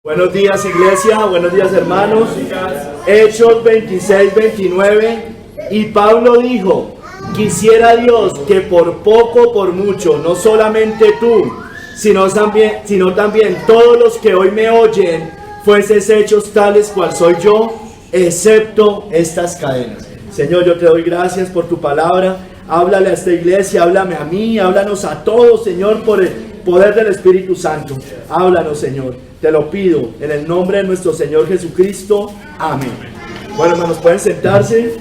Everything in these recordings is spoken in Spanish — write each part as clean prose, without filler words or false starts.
Buenos días, iglesia, buenos días, hermanos. Hechos 26, 29. Y Pablo dijo: quisiera Dios que por poco, por mucho, no solamente tú, sino también todos los que hoy me oyen, fueses hechos tales cual soy yo, excepto estas cadenas. Señor, yo te doy gracias por tu palabra. Háblale a esta iglesia, háblame a mí, háblanos a todos, Señor, por el poder del Espíritu Santo. Háblanos, Señor, te lo pido en el nombre de nuestro Señor Jesucristo. Amén. Bueno, hermanos, pueden sentarse.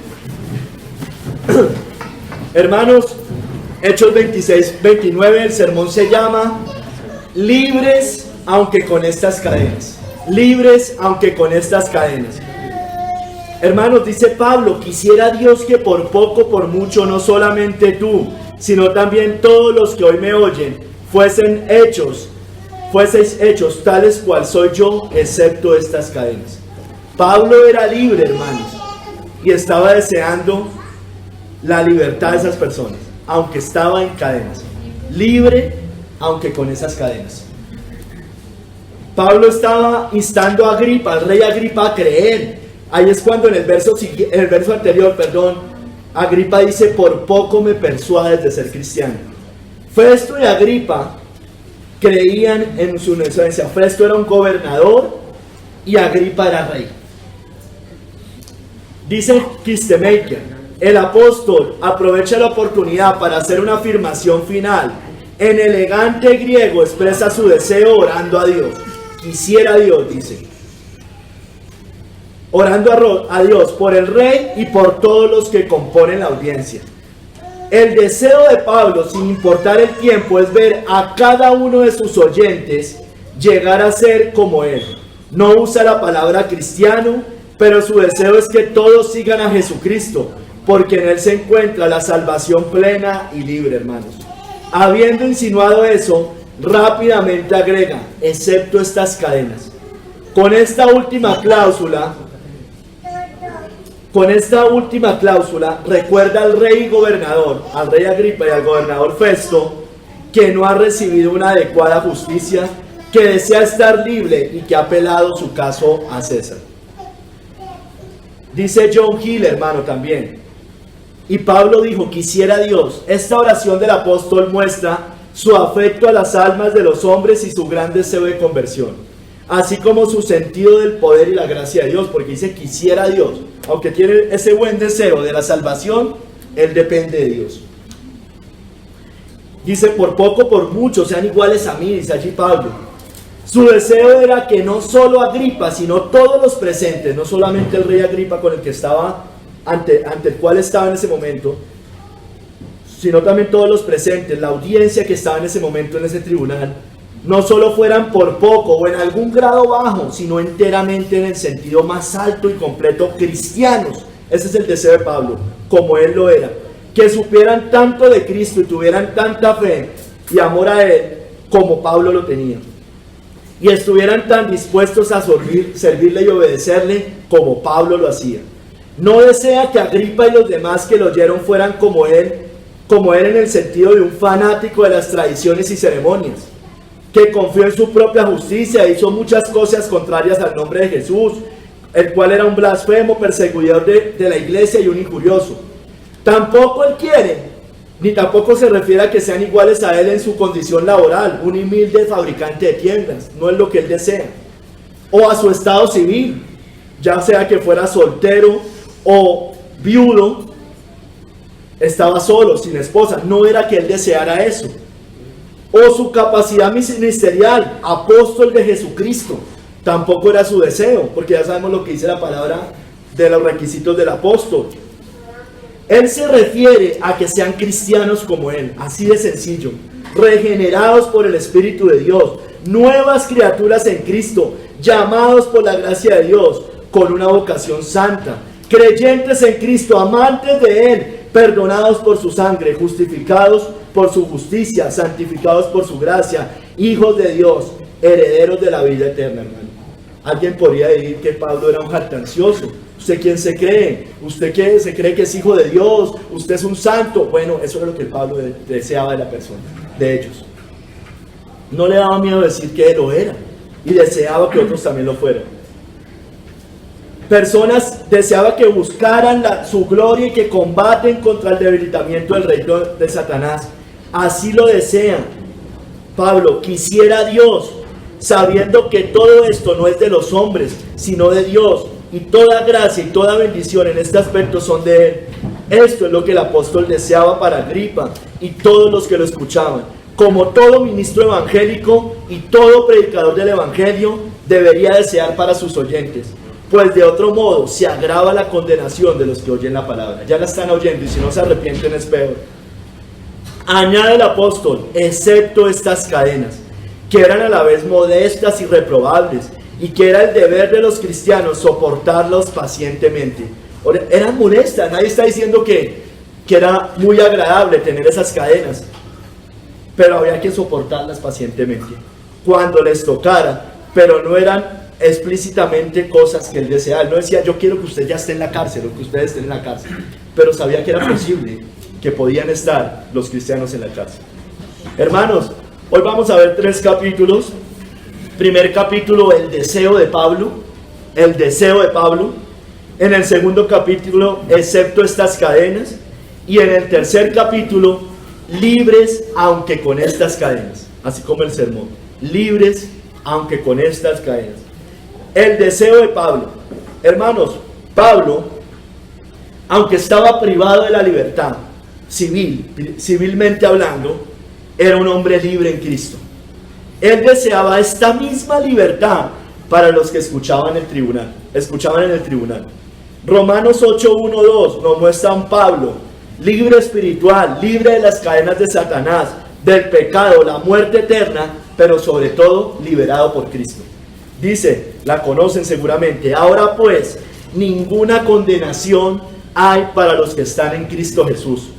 Hermanos, Hechos 26, 29, el sermón se llama libres aunque con estas cadenas. Libres aunque con estas cadenas. Hermanos, dice Pablo: quisiera Dios que por poco, por mucho, no solamente tú, sino también todos los que hoy me oyen, fueseis hechos tales cual soy yo, excepto estas cadenas. Pablo era libre, hermanos, y estaba deseando la libertad de esas personas, aunque estaba en cadenas. Libre, aunque con esas cadenas. Pablo estaba instando a Agripa, al rey Agripa, a creer. Ahí es cuando en el verso anterior, Agripa dice: por poco me persuades de ser cristiano. Festo y Agripa creían en su inocencia. Festo era un gobernador y Agripa era rey. Dice Kistemaker: el apóstol aprovecha la oportunidad para hacer una afirmación final. En elegante griego expresa su deseo orando a Dios. Quisiera Dios, dice, orando a Dios por el rey y por todos los que componen la audiencia. El deseo de Pablo, sin importar el tiempo, es ver a cada uno de sus oyentes llegar a ser como él. No usa la palabra cristiano, pero su deseo es que todos sigan a Jesucristo, porque en él se encuentra la salvación plena y libre, hermanos. Habiendo insinuado eso, rápidamente agrega: excepto estas cadenas. Con esta última cláusula, recuerda al rey y gobernador, al rey Agripa y al gobernador Festo, que no ha recibido una adecuada justicia, que desea estar libre y que ha apelado su caso a César. Dice John Hill, hermano, también: y Pablo dijo: quisiera Dios. Esta oración del apóstol muestra su afecto a las almas de los hombres y su gran deseo de conversión, así como su sentido del poder y la gracia de Dios, porque dice: quisiera Dios. Aunque tiene ese buen deseo de la salvación, él depende de Dios. Dice: por poco, por mucho, sean iguales a mí, dice allí Pablo. Su deseo era que no solo Agripa, sino todos los presentes, no solamente el rey Agripa con el que estaba, ante el cual estaba en ese momento, sino también todos los presentes, la audiencia que estaba en ese momento en ese tribunal, no solo fueran por poco o en algún grado bajo, sino enteramente en el sentido más alto y completo cristianos. Ese es el deseo de Pablo, como él lo era. Que supieran tanto de Cristo y tuvieran tanta fe y amor a él como Pablo lo tenía. Y estuvieran tan dispuestos a servirle y obedecerle como Pablo lo hacía. No desea que Agripa y los demás que lo oyeron fueran como él en el sentido de un fanático de las tradiciones y ceremonias, que confió en su propia justicia e hizo muchas cosas contrarias al nombre de Jesús, el cual era un blasfemo, perseguidor de la iglesia y un injurioso. Tampoco él quiere, ni tampoco se refiere a que sean iguales a él en su condición laboral, un humilde fabricante de tiendas, no es lo que él desea, o a su estado civil, ya sea que fuera soltero o viudo, estaba solo, sin esposa, no era que él deseara eso. O su capacidad ministerial, apóstol de Jesucristo, tampoco era su deseo, porque ya sabemos lo que dice la palabra de los requisitos del apóstol. Él se refiere a que sean cristianos como él, así de sencillo, regenerados por el Espíritu de Dios, nuevas criaturas en Cristo, llamados por la gracia de Dios, con una vocación santa, creyentes en Cristo, amantes de él, perdonados por su sangre, justificados por su justicia, santificados por su gracia, hijos de Dios, herederos de la vida eterna, hermano. Alguien podría decir que Pablo era un jactancioso. ¿Usted quién se cree? ¿Usted qué se cree que es hijo de Dios? ¿Usted es un santo? Bueno, eso era lo que Pablo deseaba de la persona, de ellos. No le daba miedo decir que él lo era. y deseaba que otros también lo fueran. Personas deseaba que buscaran su gloria y que combaten contra el debilitamiento del reino de Satanás. Así lo desean. Pablo, quisiera Dios, sabiendo que todo esto no es de los hombres, sino de Dios, y toda gracia y toda bendición en este aspecto son de Él. Esto es lo que el apóstol deseaba para Agripa y todos los que lo escuchaban. Como todo ministro evangélico y todo predicador del evangelio debería desear para sus oyentes, pues de otro modo se agrava la condenación de los que oyen la palabra. Ya la están oyendo y si no se arrepienten es peor. Añade el apóstol, excepto estas cadenas, que eran a la vez modestas y reprobables, y que era el deber de los cristianos soportarlos pacientemente. Eran molestas, nadie está diciendo que era muy agradable tener esas cadenas, pero había que soportarlas pacientemente cuando les tocara, pero no eran explícitamente cosas que él deseaba. Él no decía, yo quiero que usted ya esté en la cárcel o que ustedes estén en la cárcel, pero sabía que era posible que podían estar los cristianos en la cárcel. Hermanos, hoy vamos a ver 3 capítulos. Primer capítulo, el deseo de Pablo. El deseo de Pablo. En el segundo capítulo, excepto estas cadenas. Y en el tercer capítulo, libres aunque con estas cadenas. Así como el sermón. Libres aunque con estas cadenas. El deseo de Pablo. Hermanos, Pablo, aunque estaba privado de la libertad civilmente hablando, era un hombre libre en Cristo. Él deseaba esta misma libertad para los que escuchaban en el tribunal. Romanos 8:1-2 nos muestra a un Pablo libre espiritual, libre de las cadenas de Satanás, del pecado, la muerte eterna, pero sobre todo liberado por Cristo. Dice, la conocen seguramente, ahora pues ninguna condenación hay para los que están en Cristo Jesús.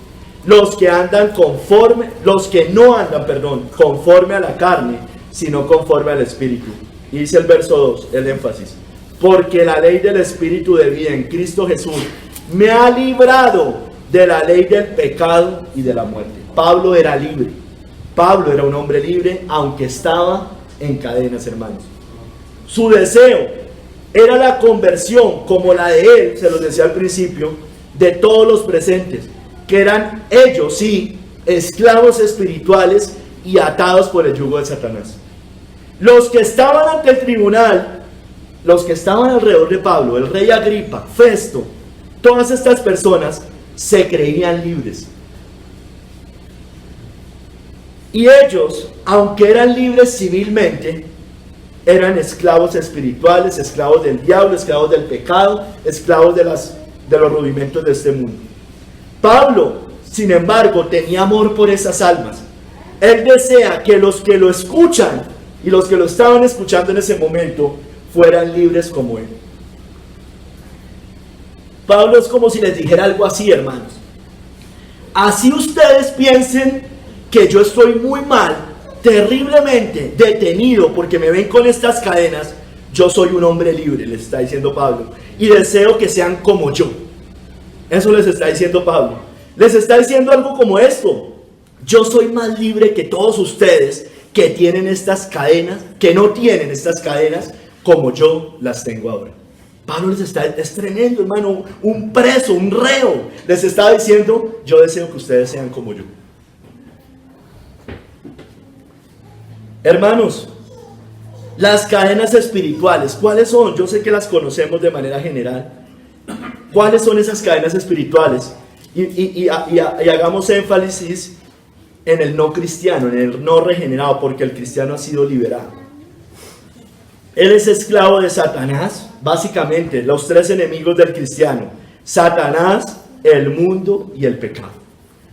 Los que no andan conforme a la carne, sino conforme al Espíritu. Y dice el verso 2, el énfasis. Porque la ley del Espíritu de vida en Cristo Jesús me ha librado de la ley del pecado y de la muerte. Pablo era libre. Pablo era un hombre libre, aunque estaba en cadenas, hermanos. Su deseo era la conversión, como la de él, se los decía al principio, de todos los presentes, que eran ellos, sí, esclavos espirituales y atados por el yugo de Satanás. Los que estaban ante el tribunal, los que estaban alrededor de Pablo, el rey Agripa, Festo, todas estas personas se creían libres. Y ellos, aunque eran libres civilmente, eran esclavos espirituales, esclavos del diablo, esclavos del pecado, esclavos de los rudimentos de este mundo. Pablo, sin embargo, tenía amor por esas almas. Él desea que los que lo escuchan y los que lo estaban escuchando en ese momento fueran libres como él. Pablo es como si les dijera algo así, hermanos. Así ustedes piensen que yo estoy muy mal, terriblemente detenido porque me ven con estas cadenas, yo soy un hombre libre, les está diciendo Pablo, y deseo que sean como yo. Eso les está diciendo Pablo. Les está diciendo algo como esto: yo soy más libre que todos ustedes que tienen estas cadenas, que no tienen estas cadenas como yo las tengo ahora. Pablo les está, es tremendo, hermano, un preso, un reo, les está diciendo, yo deseo que ustedes sean como yo. Hermanos, las cadenas espirituales, ¿cuáles son? Yo sé que las conocemos de manera general. ¿Cuáles son esas cadenas espirituales? Y hagamos énfasis en el no cristiano, en el no regenerado, porque el cristiano ha sido liberado. Él es esclavo de Satanás, básicamente, los 3 enemigos del cristiano: Satanás, el mundo y el pecado.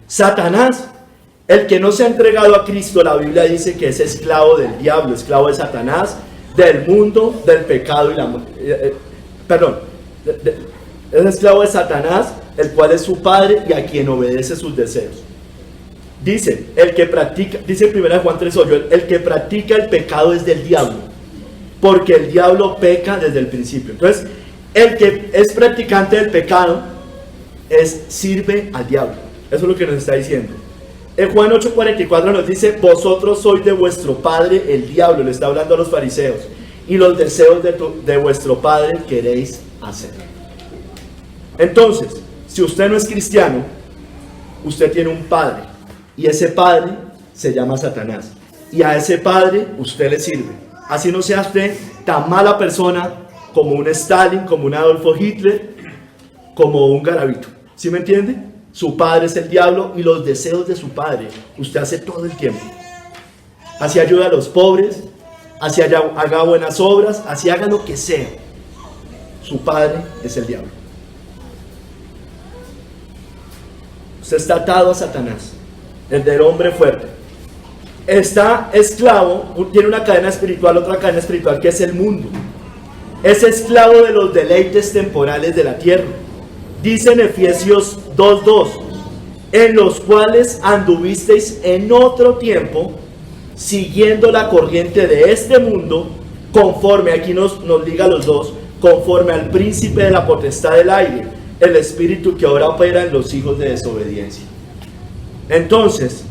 Satanás, el que no se ha entregado a Cristo, la Biblia dice que es esclavo del diablo, esclavo de Satanás, del mundo, del pecado y la muerte. Es esclavo de Satanás, el cual es su padre y a quien obedece sus deseos. Dice, dice en 1 Juan 3:8, el que practica el pecado es del diablo, porque el diablo peca desde el principio. Entonces, el que es practicante del pecado sirve al diablo. Eso es lo que nos está diciendo. En Juan 8:44 nos dice, vosotros sois de vuestro padre el diablo, le está hablando a los fariseos, y los deseos de vuestro Padre queréis hacer. Entonces, si usted no es cristiano, usted tiene un padre, y ese padre se llama Satanás, y a ese padre usted le sirve. Así no sea usted tan mala persona como un Stalin, como un Adolfo Hitler, como un Garavito. ¿Sí me entiende? Su padre es el diablo y los deseos de su padre usted hace todo el tiempo. Así ayuda a los pobres, así haga buenas obras, así haga lo que sea. Su padre es el diablo. Usted está atado a Satanás, el del hombre fuerte. Está esclavo, tiene una cadena espiritual, otra cadena espiritual que es el mundo. Es esclavo de los deleites temporales de la tierra. Dice en Efesios 2:2, en los cuales anduvisteis en otro tiempo, siguiendo la corriente de este mundo, conforme, aquí nos liga los dos, conforme al príncipe de la potestad del aire, el espíritu que ahora opera en los hijos de desobediencia. Entonces,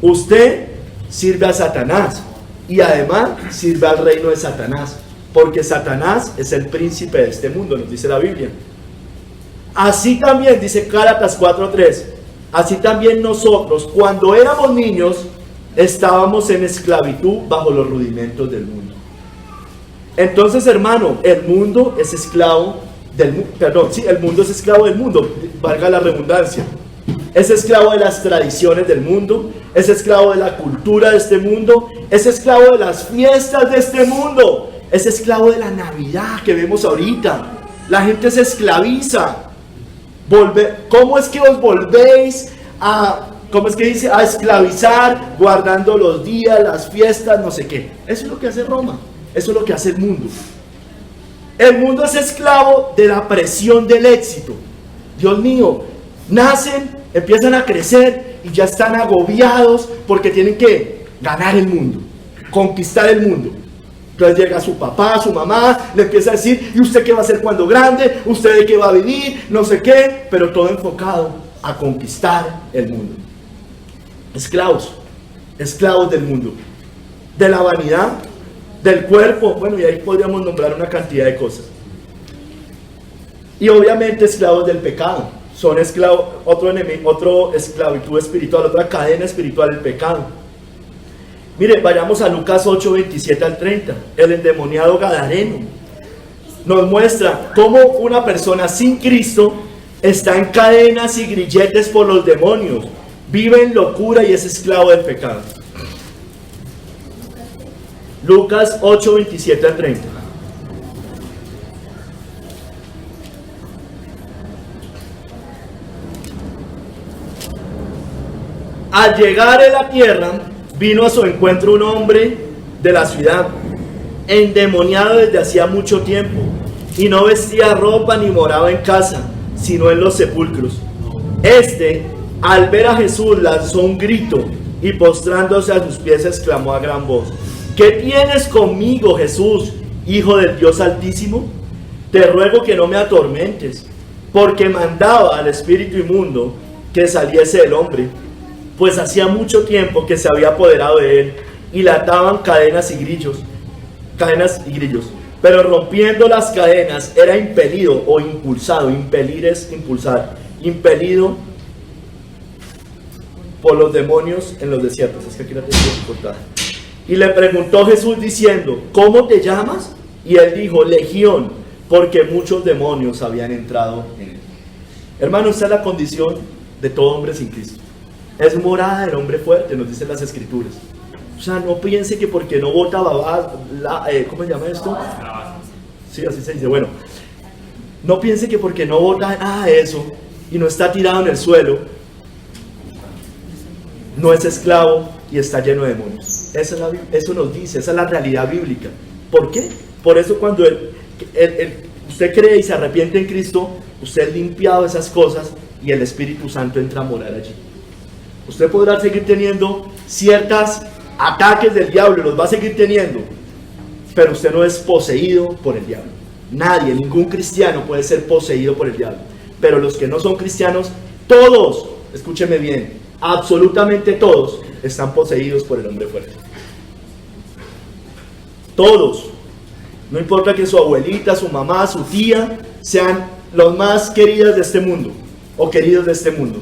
usted sirve a Satanás y además sirve al reino de Satanás, porque Satanás es el príncipe de este mundo, nos dice la Biblia. Así también, dice Gálatas 4:3, así también nosotros, cuando éramos niños, estábamos en esclavitud bajo los rudimentos del mundo. Entonces, hermano, el mundo es esclavo del mundo, el mundo es esclavo del mundo, valga la redundancia. Es esclavo de las tradiciones del mundo, es esclavo de la cultura de este mundo, es esclavo de las fiestas de este mundo, es esclavo de la Navidad que vemos ahorita. La gente se esclaviza. ¿Cómo es que os volvéis a, cómo es que dice, a esclavizar, guardando los días, las fiestas, no sé qué? Eso es lo que hace Roma, eso es lo que hace el mundo. El mundo es esclavo de la presión del éxito. Dios mío, nacen, empiezan a crecer y ya están agobiados porque tienen que ganar el mundo, conquistar el mundo. Entonces llega su papá, su mamá, le empieza a decir, ¿y usted qué va a hacer cuando grande? ¿Usted de qué va a vivir? No sé qué, pero todo enfocado a conquistar el mundo. Esclavos del mundo, de la vanidad, del cuerpo, bueno, y ahí podríamos nombrar una cantidad de cosas. Y obviamente esclavos del pecado, son esclavos, otro esclavitud espiritual, otra cadena espiritual del pecado. Mire, vayamos a Lucas 8, 27 al 30. El endemoniado gadareno nos muestra cómo una persona sin Cristo está en cadenas y grilletes por los demonios, vive en locura y es esclavo del pecado. Lucas 8, 27 al 30. Al llegar a la tierra, vino a su encuentro un hombre de la ciudad, endemoniado desde hacía mucho tiempo, y no vestía ropa ni moraba en casa, sino en los sepulcros. Este, al ver a Jesús, lanzó un grito, y postrándose a sus pies exclamó a gran voz, ¿qué tienes conmigo, Jesús, Hijo del Dios Altísimo? Te ruego que no me atormentes, porque mandaba al espíritu inmundo que saliese del hombre, pues hacía mucho tiempo que se había apoderado de él, y le ataban cadenas y grillos, pero rompiendo las cadenas era impelido o impulsado. Impelir es impulsar, impelido por los demonios en los desiertos. Es que aquí la tengo cortada. Y le preguntó Jesús diciendo, ¿cómo te llamas? Y él dijo, Legión, porque muchos demonios habían entrado en él. Hermano, esta es la condición de todo hombre sin Cristo. Es morada del hombre fuerte, nos dicen las escrituras. O sea, no piense que porque no bota babá, ¿cómo se llama esto? Sí, así se dice. Bueno, no piense que porque no bota eso y no está tirado en el suelo, no es esclavo y está lleno de demonios. Eso nos dice, esa es la realidad bíblica. ¿Por qué? Por eso cuando usted cree y se arrepiente en Cristo, usted es limpiado de esas cosas y el Espíritu Santo entra a morar allí. Usted podrá seguir teniendo ciertos ataques del diablo, los va a seguir teniendo, pero usted no es poseído por el diablo. Nadie, ningún cristiano puede ser poseído por el diablo. Pero los que no son cristianos, todos, escúcheme bien, absolutamente todos están poseídos por el hombre fuerte. Todos. No importa que su abuelita, su mamá, su tía sean los más queridas de este mundo o queridos de este mundo.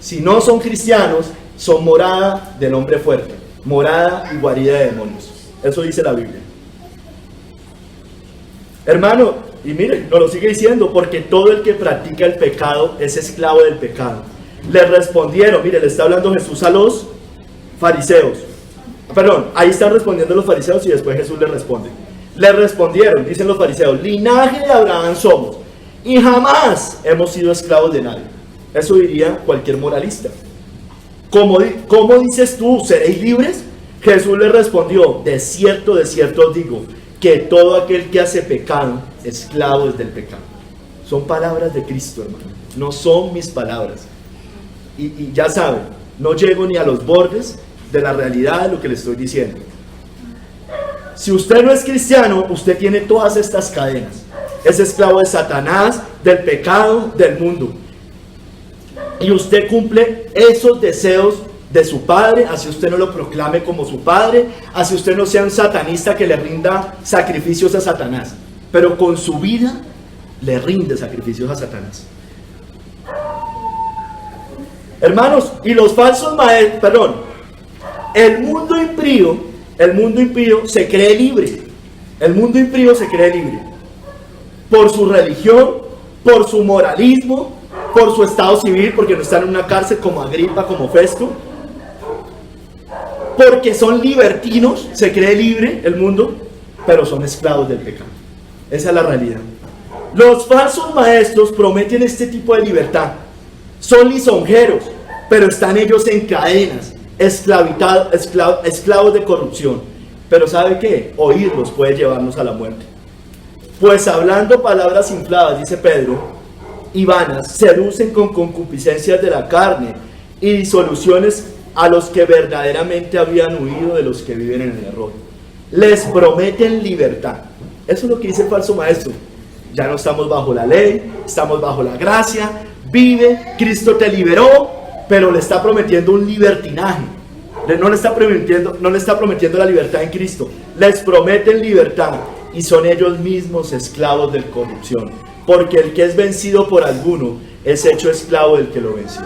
Si no son cristianos, son morada del hombre fuerte, morada y guarida de demonios. Eso dice la Biblia. Hermano, y miren, nos lo sigue diciendo, porque todo el que practica el pecado es esclavo del pecado. Le respondieron, mire, le está hablando Jesús a los fariseos. Perdón, ahí están respondiendo los fariseos y después Jesús les responde. Le respondieron, dicen los fariseos, linaje de Abraham somos y jamás hemos sido esclavos de nadie. Eso diría cualquier moralista. ¿Cómo dices tú, seréis libres? Jesús le respondió, de cierto os digo, que todo aquel que hace pecado, esclavo es del pecado. Son palabras de Cristo, hermano, no son mis palabras. Y ya saben, no llego ni a los bordes de la realidad de lo que le estoy diciendo. Si usted no es cristiano, usted tiene todas estas cadenas. Es esclavo de Satanás, del pecado, del mundo. Y usted cumple esos deseos de su padre, así usted no lo proclame como su padre, así usted no sea un satanista que le rinda sacrificios a Satanás, pero con su vida le rinde sacrificios a Satanás. Hermanos, y los falsos maestros, el mundo impío se cree libre. El mundo impío se cree libre por su religión, por su moralismo, por su estado civil, porque no están en una cárcel como Agripa, como Festo, porque son libertinos, se cree libre el mundo, pero son esclavos del pecado. Esa es la realidad. Los falsos maestros prometen este tipo de libertad, son lisonjeros, pero están ellos en cadenas, esclavos de corrupción. Pero ¿sabe qué? Oírlos puede llevarnos a la muerte. Pues hablando palabras infladas, dice Pedro, y vanas, seducen con concupiscencias de la carne y disoluciones a los que verdaderamente habían huido de los que viven en el error. Les prometen libertad. Eso es lo que dice el falso maestro. Ya no estamos bajo la ley, estamos bajo la gracia. Vive, Cristo te liberó, pero le está prometiendo un libertinaje. No le está prometiendo la libertad en Cristo. Les prometen libertad y son ellos mismos esclavos de corrupción. Porque el que es vencido por alguno es hecho esclavo del que lo venció.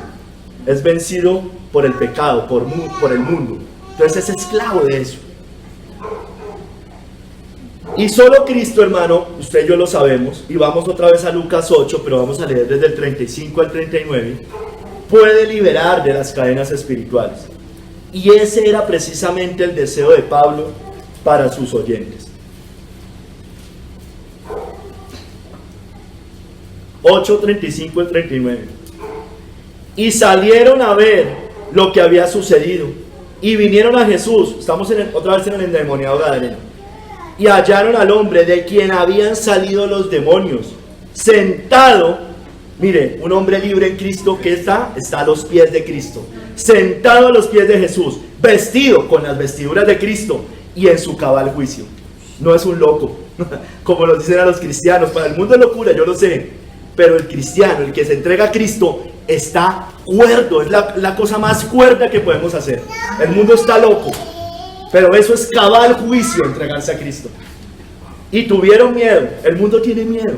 Es vencido por el pecado, por el mundo. Entonces es esclavo de eso. Y solo Cristo, hermano, usted y yo lo sabemos, y vamos otra vez a Lucas 8, pero vamos a leer desde el 35 al 39, puede liberar de las cadenas espirituales. Y ese era precisamente el deseo de Pablo para sus oyentes. 8, 35 al 39. Y salieron a ver lo que había sucedido, y vinieron a Jesús. Estamos otra vez en el endemoniado gadareno. Y hallaron al hombre de quien habían salido los demonios, sentado, mire, un hombre libre en Cristo que está a los pies de Cristo, sentado a los pies de Jesús, vestido con las vestiduras de Cristo y en su cabal juicio. No es un loco, como nos dicen a los cristianos. Para el mundo es locura, yo lo sé, pero el cristiano, el que se entrega a Cristo, está cuerdo. Es la cosa más cuerda que podemos hacer. El mundo está loco, pero eso es cabal juicio, entregarse a Cristo. Y tuvieron miedo. El mundo tiene miedo.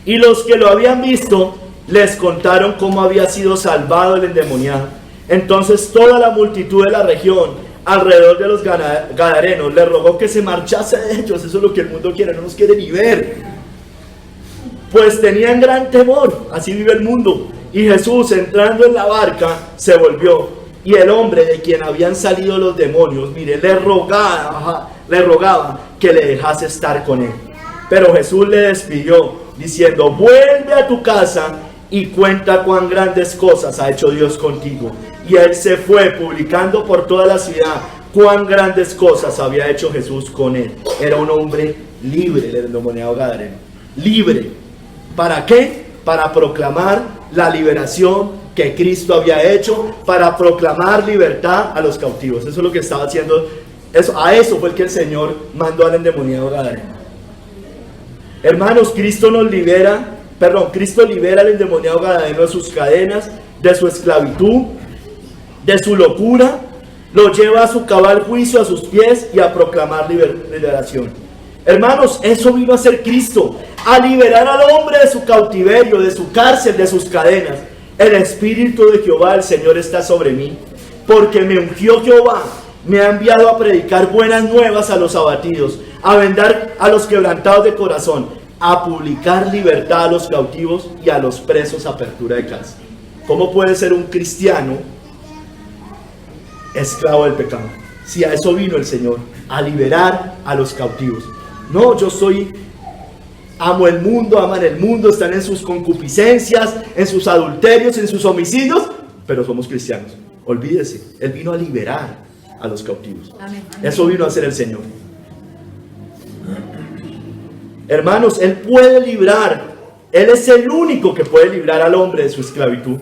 Y los que lo habían visto les contaron cómo había sido salvado el endemoniado. Entonces toda la multitud de la región alrededor de los gadarenos le rogó que se marchase de ellos. Eso es lo que el mundo quiere, no nos quiere ni ver. Pues tenían gran temor. Así vive el mundo. Y Jesús, entrando en la barca, se volvió. Y el hombre de quien habían salido los demonios, mire, le rogaba que le dejase estar con él. Pero Jesús le despidió, diciendo, vuelve a tu casa y cuenta cuán grandes cosas ha hecho Dios contigo. Y él se fue, publicando por toda la ciudad cuán grandes cosas había hecho Jesús con él. Era un hombre libre, el endemoniado gadareno. Libre. ¿Para qué? Para proclamar la liberación que Cristo había hecho, para proclamar libertad a los cautivos. Eso es lo que estaba haciendo. A eso fue el que el Señor mandó al endemoniado gadareno. Hermanos, Cristo libera al endemoniado gadareno de sus cadenas, de su esclavitud, de su locura, lo lleva a su cabal juicio, a sus pies y a proclamar liberación. Hermanos, eso vino a ser Cristo, a liberar al hombre de su cautiverio, de su cárcel, de sus cadenas. El Espíritu de Jehová, el Señor, está sobre mí, porque me ungió Jehová, me ha enviado a predicar buenas nuevas a los abatidos, a vendar a los quebrantados de corazón, a publicar libertad a los cautivos y a los presos apertura de cárcel. ¿Cómo puede ser un cristiano esclavo del pecado? Si a eso vino el Señor, a liberar a los cautivos. No, amo el mundo, aman el mundo, están en sus concupiscencias, en sus adulterios, en sus homicidios, pero somos cristianos. Olvídese, Él vino a liberar a los cautivos. Amén. Eso vino a hacer el Señor. Hermanos, Él puede librar, Él es el único que puede librar al hombre de su esclavitud,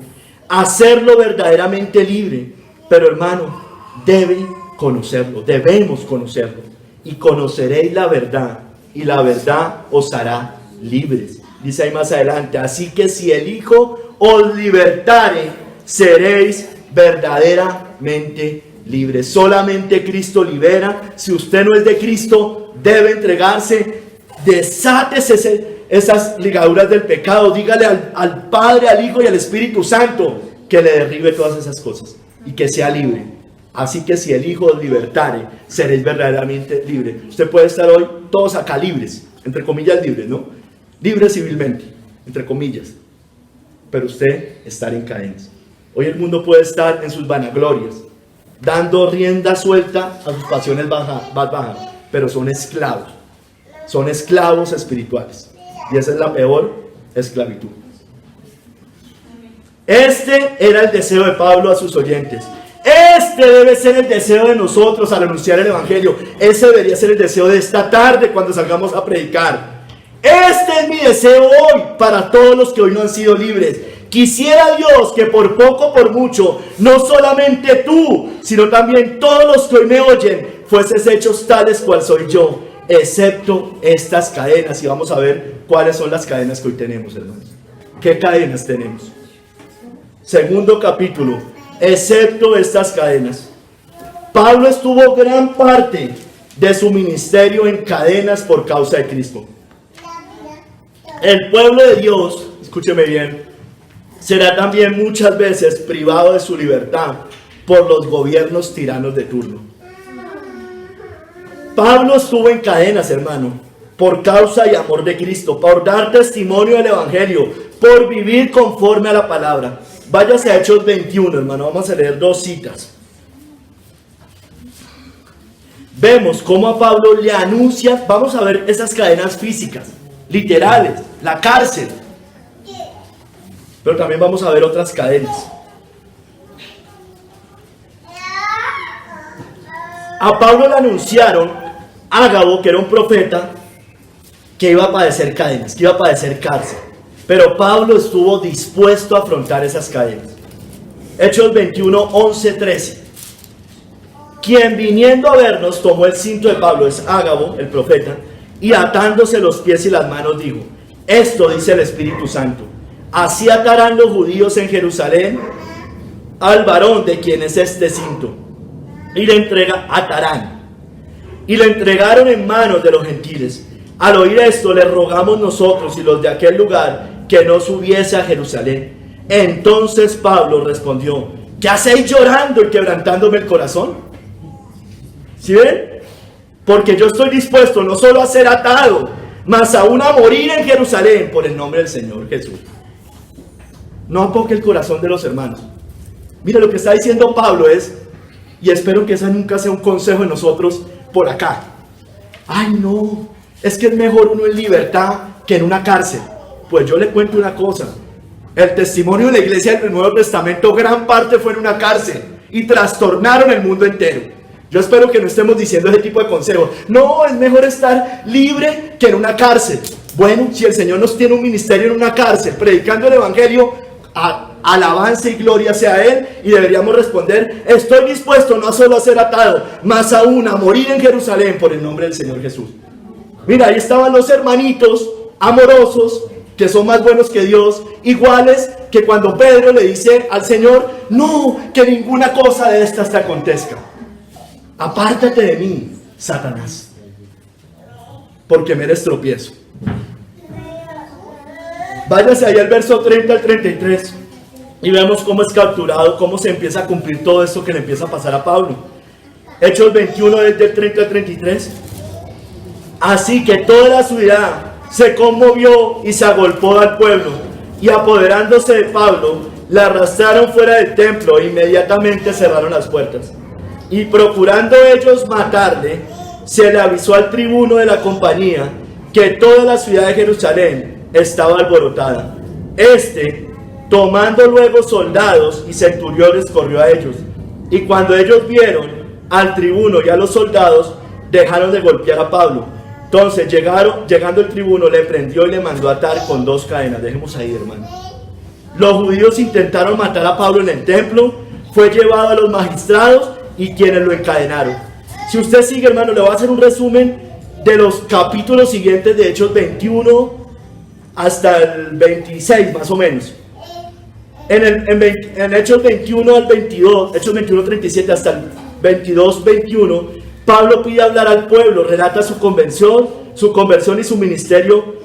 hacerlo verdaderamente libre. Pero hermano, debe conocerlo, debemos conocerlo. Y conoceréis la verdad, y la verdad os hará libres. Dice ahí más adelante, así que si el Hijo os libertare, seréis verdaderamente libres. Solamente Cristo libera. Si usted no es de Cristo, debe entregarse. Desátese esas ligaduras del pecado. Dígale al Padre, al Hijo y al Espíritu Santo que le derribe todas esas cosas y que sea libre. Así que si el Hijo os libertare, seréis verdaderamente libres. Usted puede estar hoy todos acá libres, entre comillas libres, ¿no? Libres civilmente, entre comillas. Pero usted estar en cadenas. Hoy el mundo puede estar en sus vanaglorias, dando rienda suelta a sus pasiones más bajas, pero son esclavos espirituales. Y esa es la peor esclavitud. Este era el deseo de Pablo a sus oyentes. Este debe ser el deseo de nosotros al anunciar el Evangelio. Ese debería ser el deseo de esta tarde cuando salgamos a predicar. Este es mi deseo hoy para todos los que hoy no han sido libres. Quisiera Dios que por poco o por mucho, no solamente tú, sino también todos los que hoy me oyen, fueses hechos tales cual soy yo, excepto estas cadenas. Y vamos a ver cuáles son las cadenas que hoy tenemos, hermanos. ¿Qué cadenas tenemos? Segundo capítulo, excepto estas cadenas. Pablo estuvo gran parte de su ministerio en cadenas por causa de Cristo. El pueblo de Dios, escúcheme bien, será también muchas veces privado de su libertad por los gobiernos tiranos de turno. Pablo estuvo en cadenas, hermano, por causa y amor de Cristo, por dar testimonio del Evangelio, por vivir conforme a la palabra. Váyase a Hechos 21, hermano, vamos a leer dos citas. Vemos cómo a Pablo le anuncian, vamos a ver esas cadenas físicas, literales, la cárcel. Pero también vamos a ver otras cadenas. A Pablo le anunciaron, Ágabo, que era un profeta, que iba a padecer cadenas, que iba a padecer cárcel. Pero Pablo estuvo dispuesto a afrontar esas cadenas. Hechos 21, 11, 13. Quien viniendo a vernos tomó el cinto de Pablo, es Ágabo, el profeta, y atándose los pies y las manos dijo, esto dice el Espíritu Santo, así atarán los judíos en Jerusalén al varón de quien es este cinto, y le atarán, y le entregaron en manos de los gentiles. Al oír esto, le rogamos nosotros y los de aquel lugar que no subiese a Jerusalén. Entonces Pablo respondió, ¿qué hacéis llorando y quebrantándome el corazón? ¿Sí ven? Porque yo estoy dispuesto no solo a ser atado, mas aún a morir en Jerusalén por el nombre del Señor Jesús. No apoque el corazón de los hermanos. Mira, lo que está diciendo Pablo es, y espero que esa nunca sea un consejo de nosotros por acá. Ay, no, es que es mejor uno en libertad que en una cárcel. Pues yo le cuento una cosa. El testimonio de la iglesia del Nuevo Testamento, gran parte fue en una cárcel y trastornaron el mundo entero. Yo espero que no estemos diciendo ese tipo de consejos. No, es mejor estar libre que en una cárcel. Bueno, si el Señor nos tiene un ministerio en una cárcel, predicando el Evangelio, alabanza y gloria sea a Él, y deberíamos responder, estoy dispuesto no solo a ser atado, más aún a morir en Jerusalén por el nombre del Señor Jesús. Mira, ahí estaban los hermanitos amorosos, que son más buenos que Dios, iguales que cuando Pedro le dice al Señor, no, que ninguna cosa de estas te acontezca. Apártate de mí, Satanás. porque me eres tropiezo. Váyase ahí al verso 30 al 33 y vemos cómo es capturado, cómo se empieza a cumplir todo esto que le empieza a pasar a Pablo. Hechos 21 desde el 30 al 33. Así que toda la ciudad se conmovió y se agolpó al pueblo, y apoderándose de Pablo, la arrastraron fuera del templo e inmediatamente cerraron las puertas. Y procurando ellos matarle, se le avisó al tribuno de la compañía que toda la ciudad de Jerusalén estaba alborotada. Tomando luego soldados y centuriones, corrió a ellos. Y cuando ellos vieron al tribuno y a los soldados, dejaron de golpear a Pablo. Entonces llegando el tribuno, le prendió y le mandó atar con 2 cadenas. Dejemos ahí, hermano. Los judíos intentaron matar a Pablo en el templo. Fue llevado a los magistrados y quienes lo encadenaron. Si usted sigue, hermano, le voy a hacer un resumen de los capítulos siguientes de Hechos 21 hasta el 26 más o menos. En Hechos 21 al 22, Hechos 21, 37 hasta el 22, 21, Pablo pide hablar al pueblo, relata su conversión y su ministerio,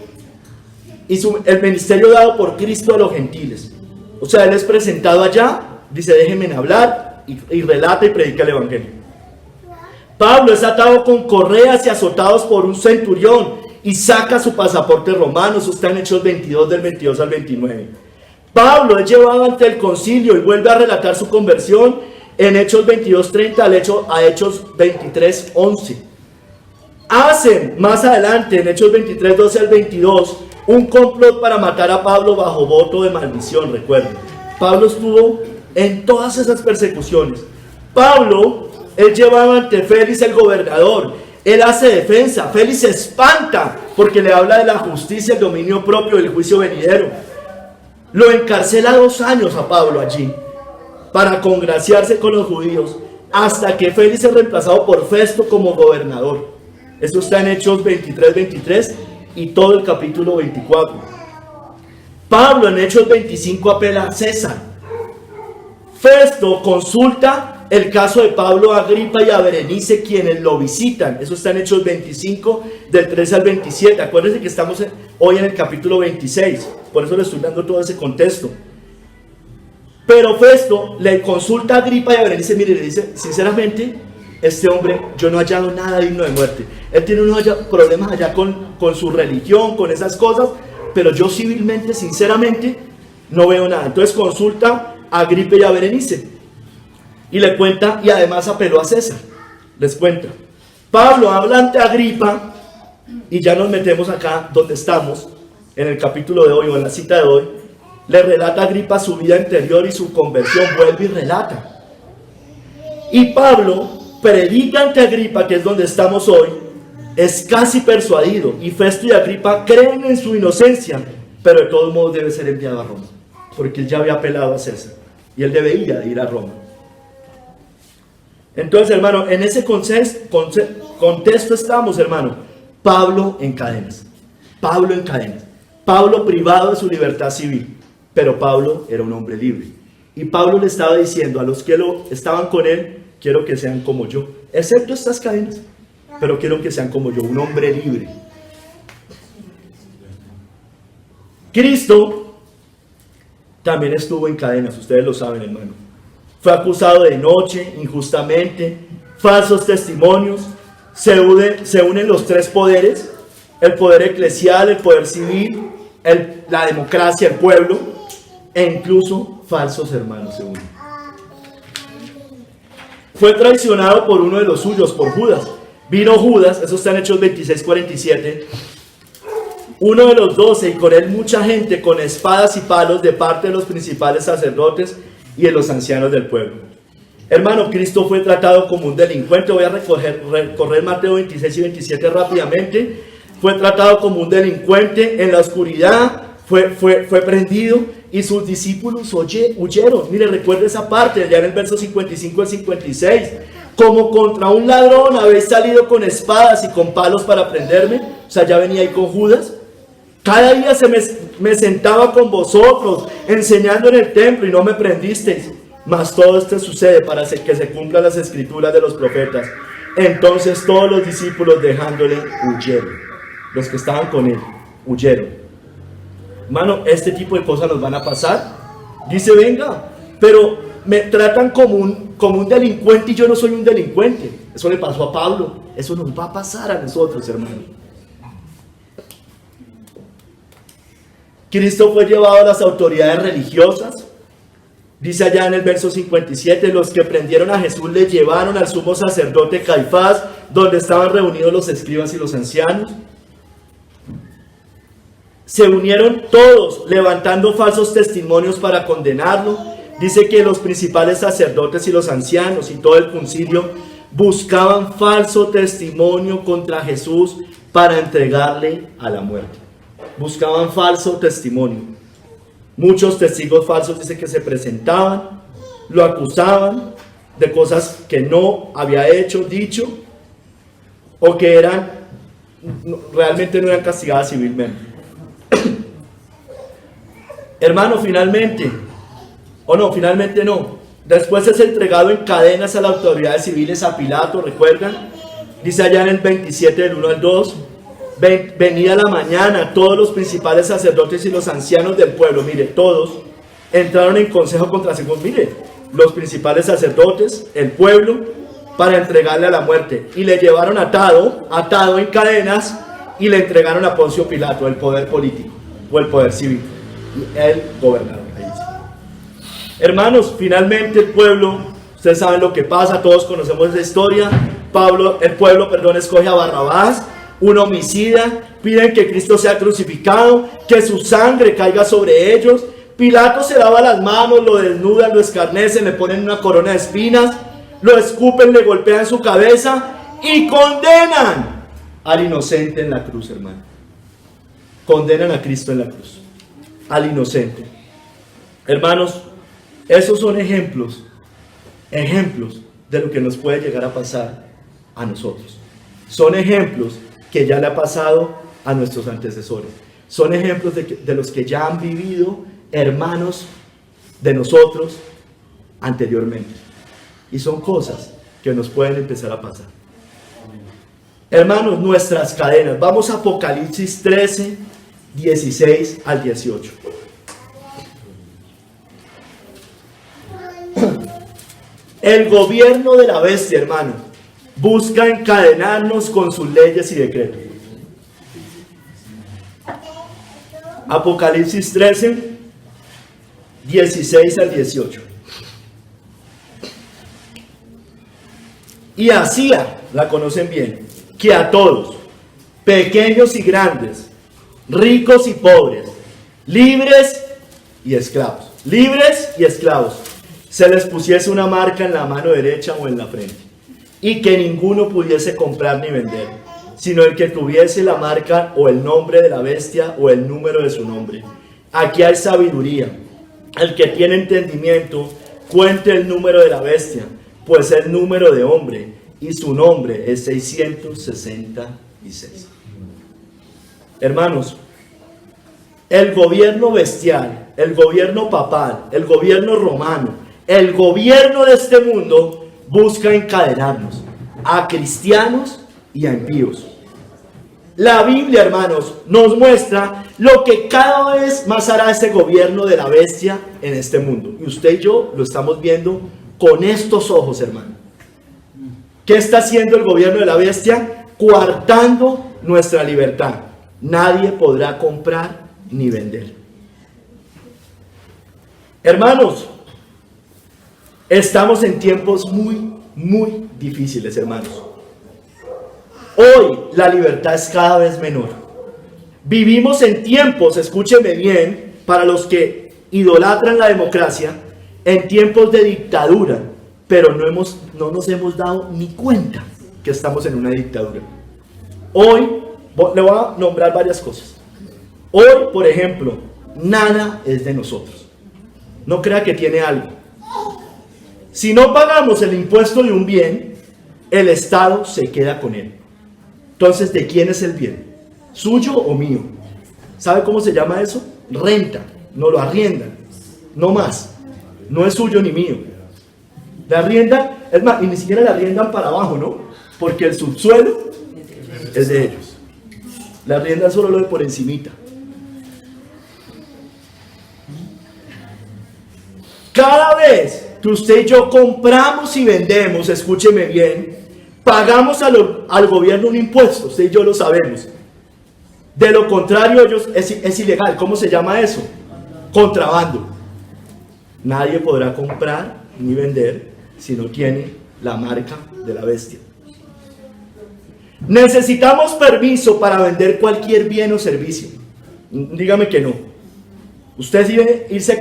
el ministerio dado por Cristo a los gentiles. O sea, él es presentado allá, dice déjenme hablar, y relata y predica el evangelio. Pablo es atado con correas y azotados por un centurión y saca su pasaporte romano. Eso está en Hechos 22 del 22 al 29. Pablo es llevado ante el concilio y vuelve a relatar su conversión en Hechos 22:30 a Hechos 23:11. Hacen más adelante en Hechos 23:12 al 22 un complot para matar a Pablo bajo voto de maldición. Recuerden, Pablo estuvo en todas esas persecuciones. Pablo es llevado ante Félix el gobernador. Él hace defensa. Félix se espanta porque le habla de la justicia, el dominio propio, del juicio venidero. Lo encarcela 2 años a Pablo allí para congraciarse con los judíos, hasta que Félix es reemplazado por Festo como gobernador. Esto está en Hechos 23 y todo el capítulo 24. Pablo en Hechos 25 apela a César. Festo consulta el caso de Pablo a Agripa y a Berenice, quienes lo visitan. Eso está en Hechos 25 del 13 al 27. Acuérdense que estamos hoy en el capítulo 26, por eso le estoy dando todo ese contexto. Pero Festo le consulta a Agripa y a Berenice, mire, le dice, sinceramente, este hombre, yo no he hallado nada digno de muerte. Él tiene unos problemas allá con su religión, con esas cosas, pero yo civilmente, sinceramente, no veo nada. Entonces consulta a Agripa y a Berenice y le cuenta, y además apeló a César. Les cuenta. Pablo habla ante Agripa, y ya nos metemos acá donde estamos, en el capítulo de hoy o en la cita de hoy. Le relata a Agripa su vida interior y su conversión, vuelve y relata. Y Pablo predica ante Agripa, que es donde estamos hoy, es casi persuadido, y Festo y Agripa creen en su inocencia, pero de todos modos debe ser enviado a Roma, porque él ya había apelado a César, y él debía ir a Roma. Entonces, hermano, en ese contexto estamos, hermano. Pablo en cadenas, Pablo privado de su libertad civil, pero Pablo era un hombre libre. Y Pablo le estaba diciendo a los que estaban con él, quiero que sean como yo, excepto estas cadenas, pero quiero que sean como yo, un hombre libre. Cristo también estuvo en cadenas, ustedes lo saben, hermano. Fue acusado de noche, injustamente, falsos testimonios. Se unen los 3 poderes, el poder eclesial, el poder civil, la democracia, el pueblo, e incluso falsos hermanos se unen. Fue traicionado por uno de los suyos, por Judas. Vino Judas, eso está en Hechos 26:47, uno de los 12, y con él mucha gente con espadas y palos de parte de los principales sacerdotes y de los ancianos del pueblo. Hermano, Cristo fue tratado como un delincuente. Voy a recorrer Mateo 26 y 27 rápidamente. Fue tratado como un delincuente en la oscuridad, fue prendido y sus discípulos huyeron. Mire, recuerde esa parte, ya en el verso 55 al 56. Como contra un ladrón habéis salido con espadas y con palos para prenderme. O sea, ya venía ahí con Judas. Cada día me sentaba con vosotros, enseñando en el templo, y no me prendisteis. Mas todo esto sucede para que se cumplan las escrituras de los profetas. Entonces todos los discípulos, dejándole, huyeron. los que estaban con él, huyeron. Hermano, este tipo de cosas nos van a pasar. Dice, venga, pero me tratan como un delincuente y yo no soy un delincuente. Eso le pasó a Pablo, eso nos va a pasar a nosotros, hermano. Cristo fue llevado a las autoridades religiosas. Dice allá en el verso 57, los que prendieron a Jesús le llevaron al sumo sacerdote Caifás, donde estaban reunidos los escribas y los ancianos. Se unieron todos, levantando falsos testimonios para condenarlo. Dice que los principales sacerdotes y los ancianos y todo el concilio buscaban falso testimonio contra Jesús para entregarle a la muerte. Buscaban falso testimonio. Muchos testigos falsos dice que se presentaban, lo acusaban de cosas que no había hecho, dicho, o que realmente no eran castigadas civilmente. Hermano, finalmente no. Después es entregado en cadenas a las autoridades civiles, a Pilato, ¿recuerdan? Dice allá en el 27 del 1 al 2. Venía la mañana, todos los principales sacerdotes y los ancianos del pueblo, mire, todos entraron en consejo contra Jesús, mire, los principales sacerdotes, el pueblo, para entregarle a la muerte, y le llevaron atado en cadenas, y le entregaron a Poncio Pilato, el poder político, o el poder civil, el gobernador. Hermanos, finalmente el pueblo, ustedes saben lo que pasa, todos conocemos esa historia. El pueblo escoge a Barrabás, un homicida, piden que Cristo sea crucificado, que su sangre caiga sobre ellos. Pilato se lava las manos, lo desnudan, lo escarnecen, le ponen una corona de espinas, lo escupen, le golpean su cabeza y condenan al inocente en la cruz, hermano. Condenan a Cristo en la cruz, al inocente. Hermanos, esos son ejemplos de lo que nos puede llegar a pasar a nosotros. Son ejemplos que ya le ha pasado a nuestros antecesores. Son ejemplos de los que ya han vivido hermanos de nosotros anteriormente. Y son cosas que nos pueden empezar a pasar. Hermanos, nuestras cadenas. Vamos a Apocalipsis 13, 16 al 18. El gobierno de la bestia, hermano, busca encadenarnos con sus leyes y decretos. Apocalipsis 13, 16 al 18. Y hacía, la conocen bien, que a todos, pequeños y grandes, ricos y pobres, libres y esclavos, se les pusiese una marca en la mano derecha o en la frente, y que ninguno pudiese comprar ni vender, sino el que tuviese la marca o el nombre de la bestia o el número de su nombre. Aquí hay sabiduría. El que tiene entendimiento, cuente el número de la bestia, pues el número de hombre, y su nombre es 666. Hermanos, el gobierno bestial, el gobierno papal, el gobierno romano, el gobierno de este mundo busca encadenarnos a cristianos y a impíos. La Biblia, hermanos, nos muestra lo que cada vez más hará ese gobierno de la bestia en este mundo. Y usted y yo lo estamos viendo con estos ojos, hermano. ¿Qué está haciendo el gobierno de la bestia? Coartando nuestra libertad. Nadie podrá comprar ni vender. Hermanos, estamos en tiempos muy difíciles, hermanos. Hoy la libertad es cada vez menor. Vivimos en tiempos, escúcheme bien, para los que idolatran la democracia, en tiempos de dictadura, pero no nos hemos dado ni cuenta que estamos en una dictadura. Hoy, le voy a nombrar varias cosas. Hoy, por ejemplo, nada es de nosotros. No crea que tiene algo. Si no pagamos el impuesto de un bien, el Estado se queda con él. Entonces, ¿de quién es el bien? ¿Suyo o mío? ¿Sabe cómo se llama eso? Renta. No lo arriendan. No más. No es suyo ni mío. La arriendan, es más, y ni siquiera la arriendan para abajo, ¿no? Porque el subsuelo es de ellos. La rienda solo lo de por encimita. Cada vez que usted y yo compramos y vendemos, escúcheme bien, pagamos al gobierno un impuesto, usted y yo lo sabemos. De lo contrario, es ilegal. ¿Cómo se llama eso? Contrabando. Nadie podrá comprar ni vender si no tiene la marca de la bestia. Necesitamos permiso para vender cualquier bien o servicio. Dígame que no. Usted se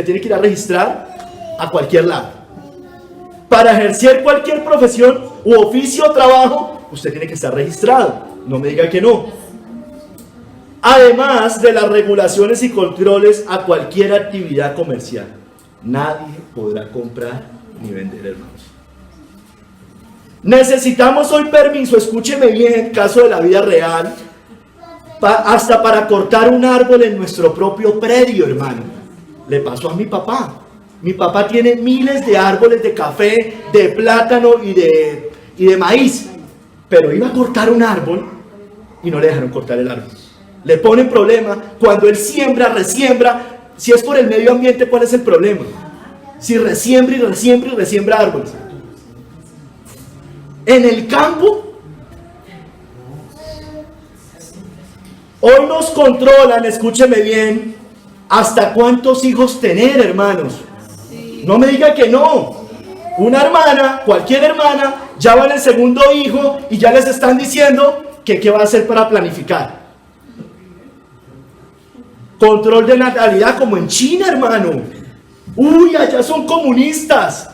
tiene que ir a registrar a cualquier lado. Para ejercer cualquier profesión u oficio o trabajo, usted tiene que estar registrado. No me diga que no. Además de las regulaciones y controles a cualquier actividad comercial. Nadie podrá comprar ni vender, hermanos. Necesitamos hoy permiso, escúcheme bien, caso de la vida real, hasta para cortar un árbol en nuestro propio predio, hermano. Le pasó a mi papá. Mi papá tiene miles de árboles de café, de plátano y de maíz. Pero iba a cortar un árbol y no le dejaron cortar el árbol. Le ponen problema cuando él siembra, resiembra. Si es por el medio ambiente, ¿cuál es el problema? Si resiembra y resiembra y resiembra árboles. En el campo, hoy nos controlan, escúcheme bien, hasta cuántos hijos tener, hermanos. No me diga que no. Una hermana, cualquier hermana, ya va en el segundo hijo y ya les están diciendo que qué va a hacer para planificar. Control de natalidad como en China, hermano. Uy, allá son comunistas.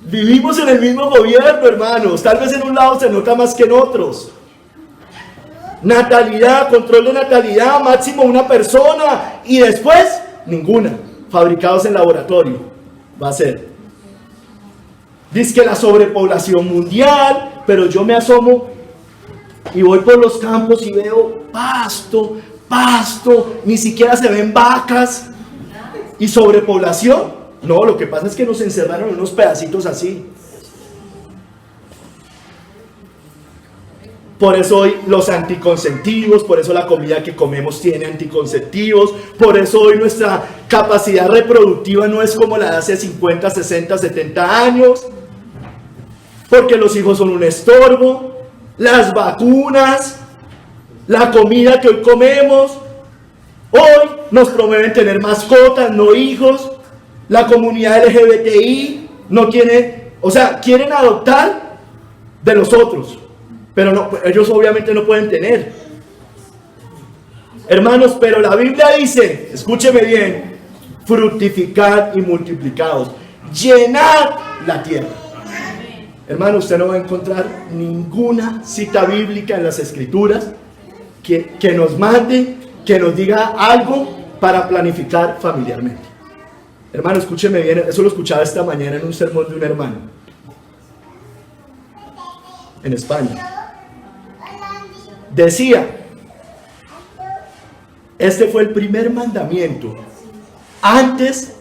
Vivimos en el mismo gobierno, hermanos. Tal vez en un lado se nota más que en otros. Natalidad, control de natalidad, máximo una persona. Y después, ninguna. Fabricados en laboratorio. Va a ser. Dice que la sobrepoblación mundial. Pero yo me asomo y voy por los campos y veo pasto. Ni siquiera se ven vacas. ¿Y sobrepoblación? No, lo que pasa es que nos encerraron en unos pedacitos así. Por eso hoy los anticonceptivos, por eso la comida que comemos tiene anticonceptivos, por eso hoy nuestra capacidad reproductiva no es como la de hace 50, 60, 70 años, porque los hijos son un estorbo, las vacunas, la comida que hoy comemos. Hoy nos promueven tener mascotas, no hijos. La comunidad LGBTI no quiere, quieren adoptar de los otros, pero no, ellos obviamente no pueden tener. Hermanos, pero la Biblia dice, escúcheme bien, fructificad y multiplicaos, llenad la tierra. Hermano, usted no va a encontrar ninguna cita bíblica en las Escrituras que nos mande, que nos diga algo para planificar familiarmente. Hermano, escúcheme bien, eso lo escuchaba esta mañana en un sermón de un hermano en España. Decía, este fue el primer mandamiento antes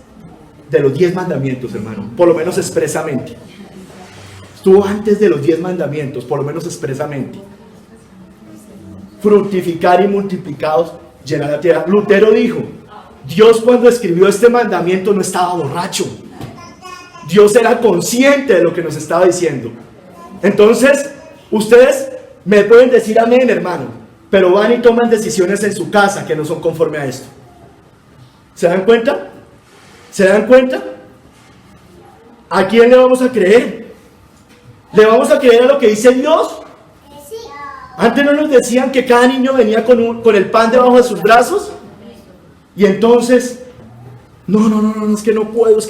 de los 10 mandamientos, hermano, por lo menos expresamente. Estuvo antes de los 10 mandamientos, por lo menos expresamente. Fructificar y multiplicaos, llenar la tierra. Lutero dijo, Dios cuando escribió este mandamiento no estaba borracho. Dios era consciente de lo que nos estaba diciendo. Entonces, ustedes me pueden decir amén, hermano, pero van y toman decisiones en su casa que no son conforme a esto. ¿Se dan cuenta? ¿Se dan cuenta? ¿A quién le vamos a creer? ¿Le vamos a creer a lo que dice Dios? Antes no nos decían que cada niño venía con el pan debajo de sus brazos. Y entonces, no, es que no puedo, es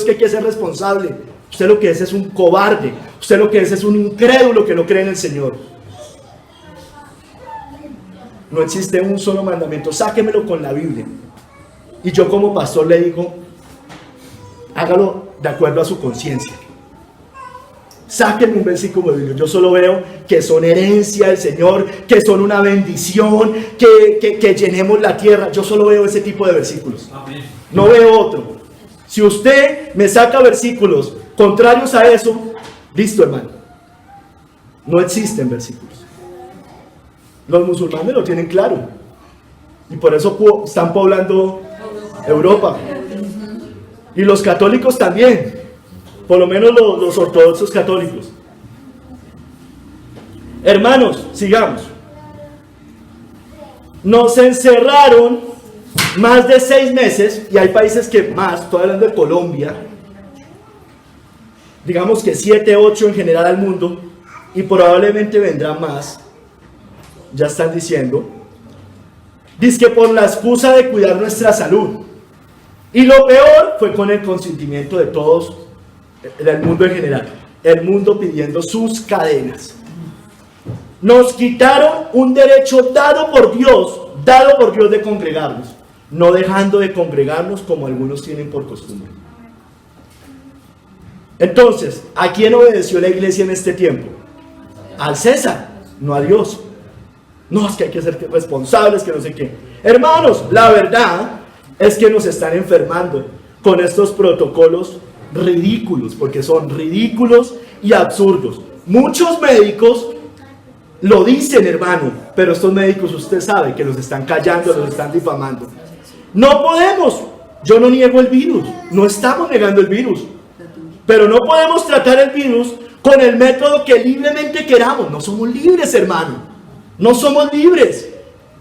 que hay que ser responsable. Usted lo que es un cobarde. Usted lo que es un incrédulo que no cree en el Señor. No existe un solo mandamiento. Sáquemelo con la Biblia. Y yo como pastor le digo, hágalo de acuerdo a su conciencia. Sáquenme un versículo de Biblia. Yo solo veo que son herencia del Señor, que son una bendición, que llenemos la tierra. Yo solo veo ese tipo de versículos. Amén. No veo otro. Si usted me saca versículos contrarios a eso, listo, hermano. No existen versículos. Los musulmanes lo tienen claro. Y por eso están poblando Europa. Y los católicos también. Por lo menos los ortodoxos católicos. Hermanos, sigamos. Nos encerraron más de 6 meses, y hay países que más, estoy hablando de Colombia, digamos que 7, 8 en general al mundo, y probablemente vendrá más, ya están diciendo, dice que por la excusa de cuidar nuestra salud. Y lo peor fue con el consentimiento de todos, del mundo en general, el mundo pidiendo sus cadenas. Nos quitaron un derecho dado por Dios de congregarnos, no dejando de congregarnos como algunos tienen por costumbre. Entonces, ¿a quién obedeció la iglesia en este tiempo? Al César, no a Dios. No, es que hay que ser responsables, que no sé qué. Hermanos, la verdad es que nos están enfermando con estos protocolos ridículos, porque son ridículos y absurdos. Muchos médicos lo dicen, hermano, pero estos médicos usted sabe que los están callando, los están difamando. No podemos, yo no niego el virus, no estamos negando el virus, pero no podemos tratar el virus con el método que libremente queramos. No somos libres, hermano, no somos libres.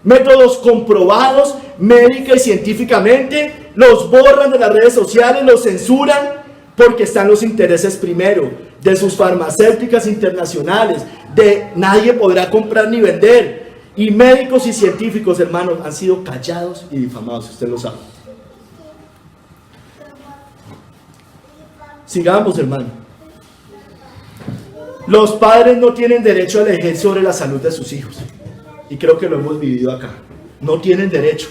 Métodos comprobados médica y científicamente, los borran de las redes sociales, los censuran, porque están los intereses primero de sus farmacéuticas internacionales, de nadie podrá comprar ni vender. Y médicos y científicos, hermanos, han sido callados y difamados, usted lo sabe. Sigamos, hermano. Los padres no tienen derecho a elegir sobre la salud de sus hijos. Y creo que lo hemos vivido acá. No tienen derecho.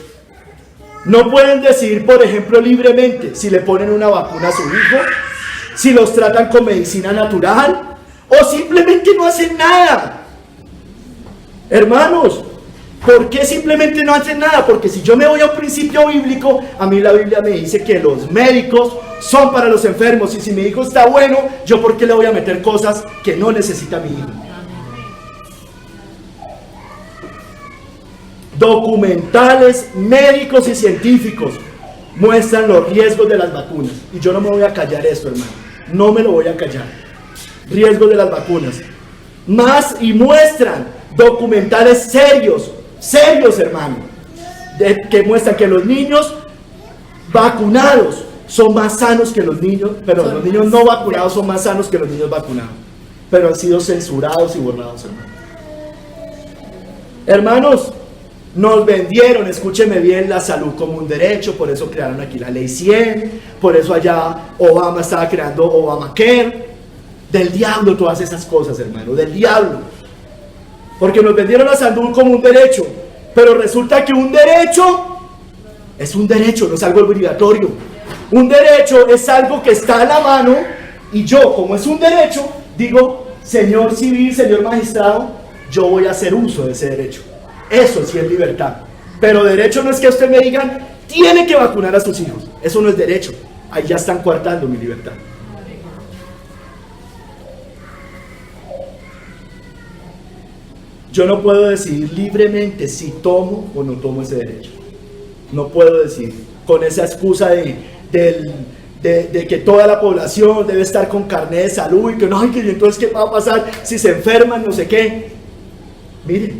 No pueden decidir, por ejemplo, libremente si le ponen una vacuna a su hijo, si los tratan con medicina natural, o simplemente no hacen nada. Hermanos, ¿por qué simplemente no hacen nada? Porque si yo me voy a un principio bíblico, a mí la Biblia me dice que los médicos son para los enfermos, y si mi hijo está bueno, ¿yo por qué le voy a meter cosas que no necesita mi hijo? Documentales médicos y científicos muestran los riesgos de las vacunas, y yo no me voy a callar esto, hermano, no me lo voy a callar. Riesgos de las vacunas. Más, y muestran documentales serios, hermano, que muestran que los niños vacunados son más sanos que los niños, pero los niños no vacunados son más sanos que los niños vacunados, pero han sido censurados y borrados, hermano. Hermanos, nos vendieron, escúcheme bien, la salud como un derecho, por eso crearon aquí la ley 100, por eso allá Obama estaba creando Obamacare. Del diablo todas esas cosas, hermano, del diablo. Porque nos vendieron la salud como un derecho, pero resulta que un derecho es un derecho, no es algo obligatorio. Un derecho es algo que está a la mano, y yo, como es un derecho, digo, señor civil, señor magistrado, yo voy a hacer uso de ese derecho. Eso sí es libertad. Pero derecho no es que usted me digan, tiene que vacunar a sus hijos. Eso no es derecho. Ahí ya están coartando mi libertad. Yo no puedo decidir libremente si tomo o no tomo ese derecho. No puedo decidir con esa excusa de que toda la población debe estar con carnet de salud, y que no, y que entonces ¿qué va a pasar si se enferman, no sé qué? Mire,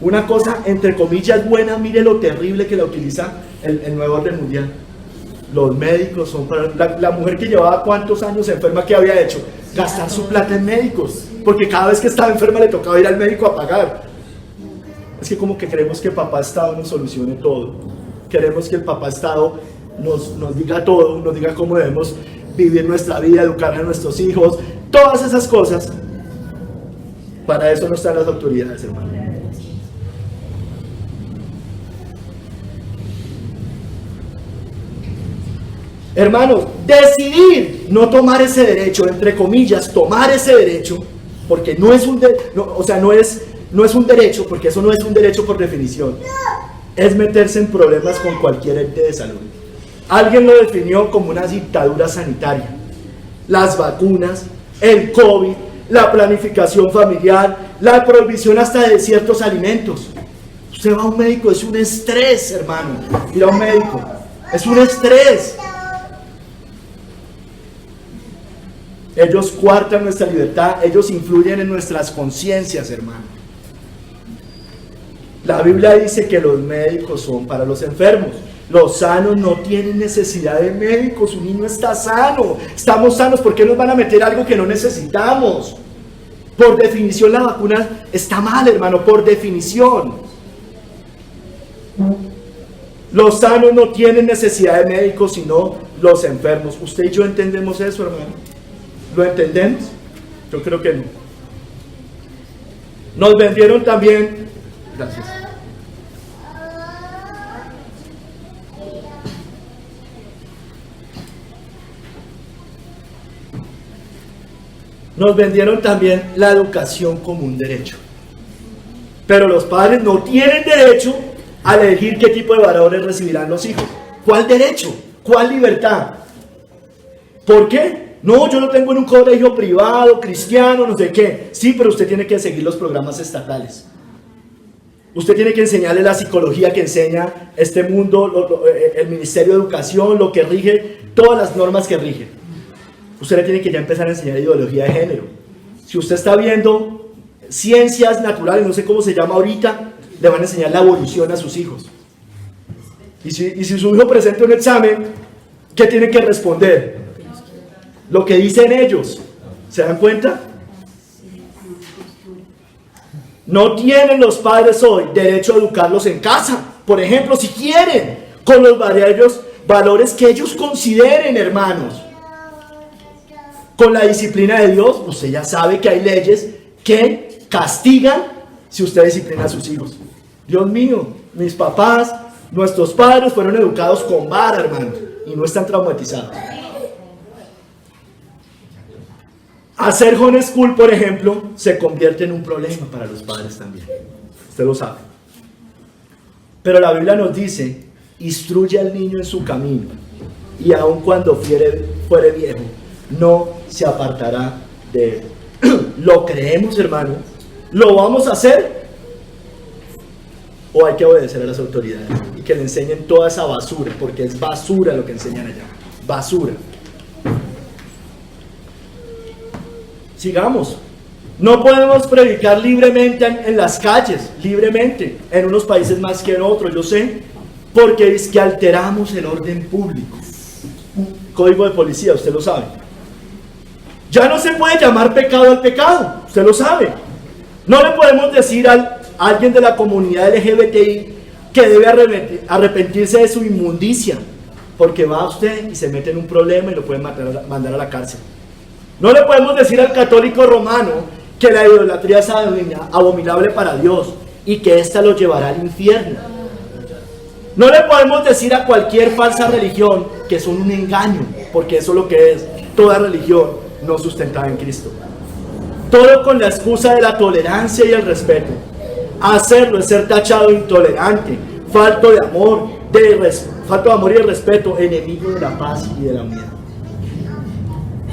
una cosa entre comillas buena, mire lo terrible que la utiliza el nuevo orden mundial. Los médicos son para... La mujer que llevaba cuántos años enferma, ¿qué había hecho? Gastar su plata en médicos, porque cada vez que estaba enferma le tocaba ir al médico a pagar. Es que como que queremos que papá Estado nos solucione todo. Queremos que el papá Estado nos diga todo, nos diga cómo debemos vivir nuestra vida, educar a nuestros hijos, todas esas cosas. Para eso no están las autoridades, hermano. Hermanos, decidir no tomar ese derecho, entre comillas, tomar ese derecho, porque no es un no es un derecho, porque eso no es un derecho por definición, es meterse en problemas con cualquier ente de salud. Alguien lo definió como una dictadura sanitaria. Las vacunas, el COVID, la planificación familiar, la prohibición hasta de ciertos alimentos. Usted va a un médico, es un estrés, hermano, ir a un médico, es un estrés. Ellos coartan nuestra libertad, ellos influyen en nuestras conciencias, hermano. La Biblia dice que los médicos son para los enfermos. Los sanos no tienen necesidad de médicos. Su niño está sano. Estamos sanos. ¿Por qué nos van a meter algo que no necesitamos? Por definición la vacuna está mal, hermano. Por definición. Los sanos no tienen necesidad de médicos, sino los enfermos. ¿Usted y yo entendemos eso, hermano? ¿Lo entendemos? Yo creo que no. Nos vendieron también... Gracias. Nos vendieron también la educación como un derecho. Pero los padres no tienen derecho a elegir qué tipo de valores recibirán los hijos. ¿Cuál derecho? ¿Cuál libertad? ¿Por qué? No, yo lo tengo en un colegio privado, cristiano, no sé qué. Sí, pero usted tiene que seguir los programas estatales. Usted tiene que enseñarle la psicología que enseña este mundo, el Ministerio de Educación, lo que rige, todas las normas que rigen. Usted le tiene que ya empezar a enseñar ideología de género. Si usted está viendo ciencias naturales, no sé cómo se llama ahorita, le van a enseñar la evolución a sus hijos. Y si su hijo presenta un examen, ¿qué tiene que responder? Lo que dicen ellos. ¿Se dan cuenta? No tienen los padres hoy derecho a educarlos en casa, por ejemplo, si quieren, con los valores que ellos consideren, hermanos. Con la disciplina de Dios, usted ya sabe que hay leyes que castigan si usted disciplina a sus hijos. Dios mío, mis papás, nuestros padres fueron educados con vara, hermanos, y no están traumatizados. Hacer homeschool, por ejemplo, se convierte en un problema para los padres también. Usted lo sabe. Pero la Biblia nos dice, instruye al niño en su camino, y aun cuando fuere viejo, no se apartará de él. ¿Lo creemos, hermano? ¿Lo vamos a hacer? ¿O hay que obedecer a las autoridades y que le enseñen toda esa basura? Porque es basura lo que enseñan allá. Basura. Sigamos. No podemos predicar libremente en las calles, libremente, en unos países más que en otros, yo sé, porque es que alteramos el orden público. Código de policía, usted lo sabe. Ya no se puede llamar pecado al pecado, usted lo sabe. No le podemos decir a alguien de la comunidad LGBTI que debe arrepentirse de su inmundicia, porque va usted y se mete en un problema y lo pueden mandar a la cárcel. No le podemos decir al católico romano que la idolatría es abominable para Dios y que ésta lo llevará al infierno. No le podemos decir a cualquier falsa religión que son un engaño, porque eso es lo que es toda religión no sustentada en Cristo. Todo con la excusa de la tolerancia y el respeto. Hacerlo es ser tachado de intolerante, falto de amor y de respeto, enemigo de la paz y de la unidad.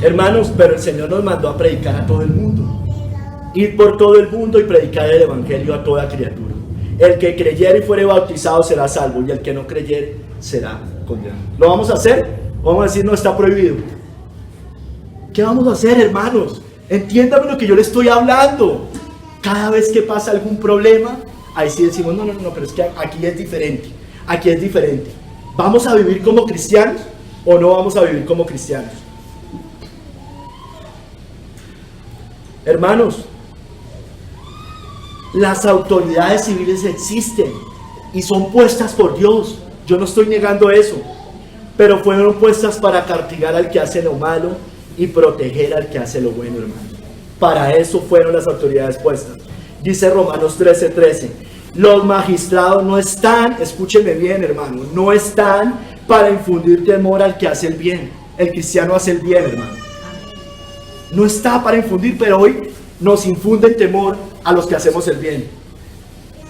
Hermanos, pero el Señor nos mandó a predicar a todo el mundo. Ir por todo el mundo y predicar el evangelio a toda criatura. El que creyere y fuere bautizado será salvo, y el que no creyere será condenado. ¿Lo vamos a hacer? Vamos a decir, no, está prohibido. ¿Qué vamos a hacer, hermanos? Entiéndame lo que yo le estoy hablando. Cada vez que pasa algún problema, ahí sí decimos, no, pero es que aquí es diferente. Aquí es diferente. ¿Vamos a vivir como cristianos o no vamos a vivir como cristianos? Hermanos, las autoridades civiles existen y son puestas por Dios. Yo no estoy negando eso, pero fueron puestas para castigar al que hace lo malo y proteger al que hace lo bueno, hermano. Para eso fueron las autoridades puestas. Dice Romanos 13:13. Los magistrados no están, escúcheme bien, hermano, no están para infundir temor al que hace el bien. El cristiano hace el bien, hermano. No está para infundir, pero hoy nos infunden temor a los que hacemos el bien.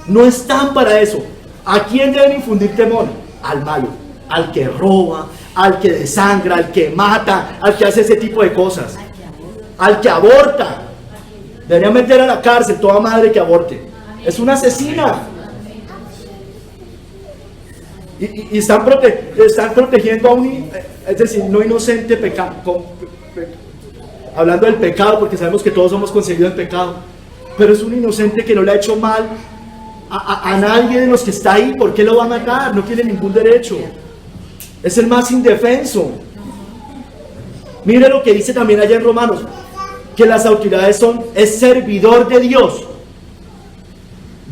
No están para eso. ¿A quién deben infundir temor? Al malo, al que roba, al que desangra, al que mata, al que hace ese tipo de cosas, al que aborta. Deberían meter a la cárcel toda madre que aborte. Es una asesina. Y están protegiendo a un, es decir, no inocente pecado. Hablando del pecado, porque sabemos que todos somos concebidos en pecado. Pero es un inocente que no le ha hecho mal a nadie de los que está ahí. ¿Por qué lo va a matar? No tiene ningún derecho. Es el más indefenso. Mire lo que dice también allá en Romanos, que las autoridades es servidor de Dios,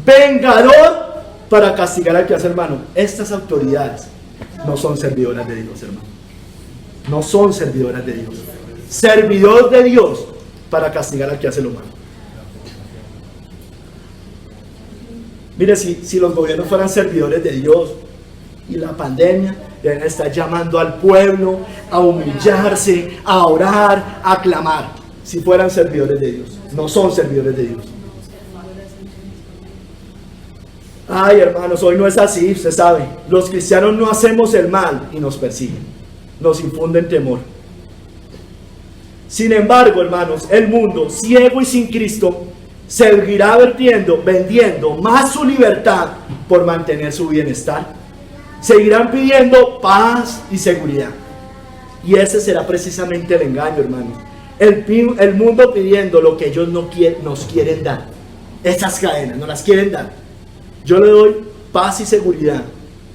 vengador para castigar al que hace hermano. Estas autoridades no son servidoras de Dios, hermano. No son servidoras de Dios. Servidor de Dios para castigar al que hace lo malo. Mire, si los gobiernos fueran servidores de Dios y la pandemia, deben estar llamando al pueblo a humillarse, a orar, a clamar. Si fueran servidores de Dios, no son servidores de Dios. Ay, hermanos, hoy no es así, usted sabe. Los cristianos no hacemos el mal y nos persiguen, nos infunden temor. Sin embargo, hermanos, el mundo, ciego y sin Cristo, seguirá vendiendo más su libertad por mantener su bienestar. Seguirán pidiendo paz y seguridad. Y ese será precisamente el engaño, hermanos. El mundo pidiendo lo que ellos nos quieren dar. Esas cadenas, no las quieren dar. Yo le doy paz y seguridad,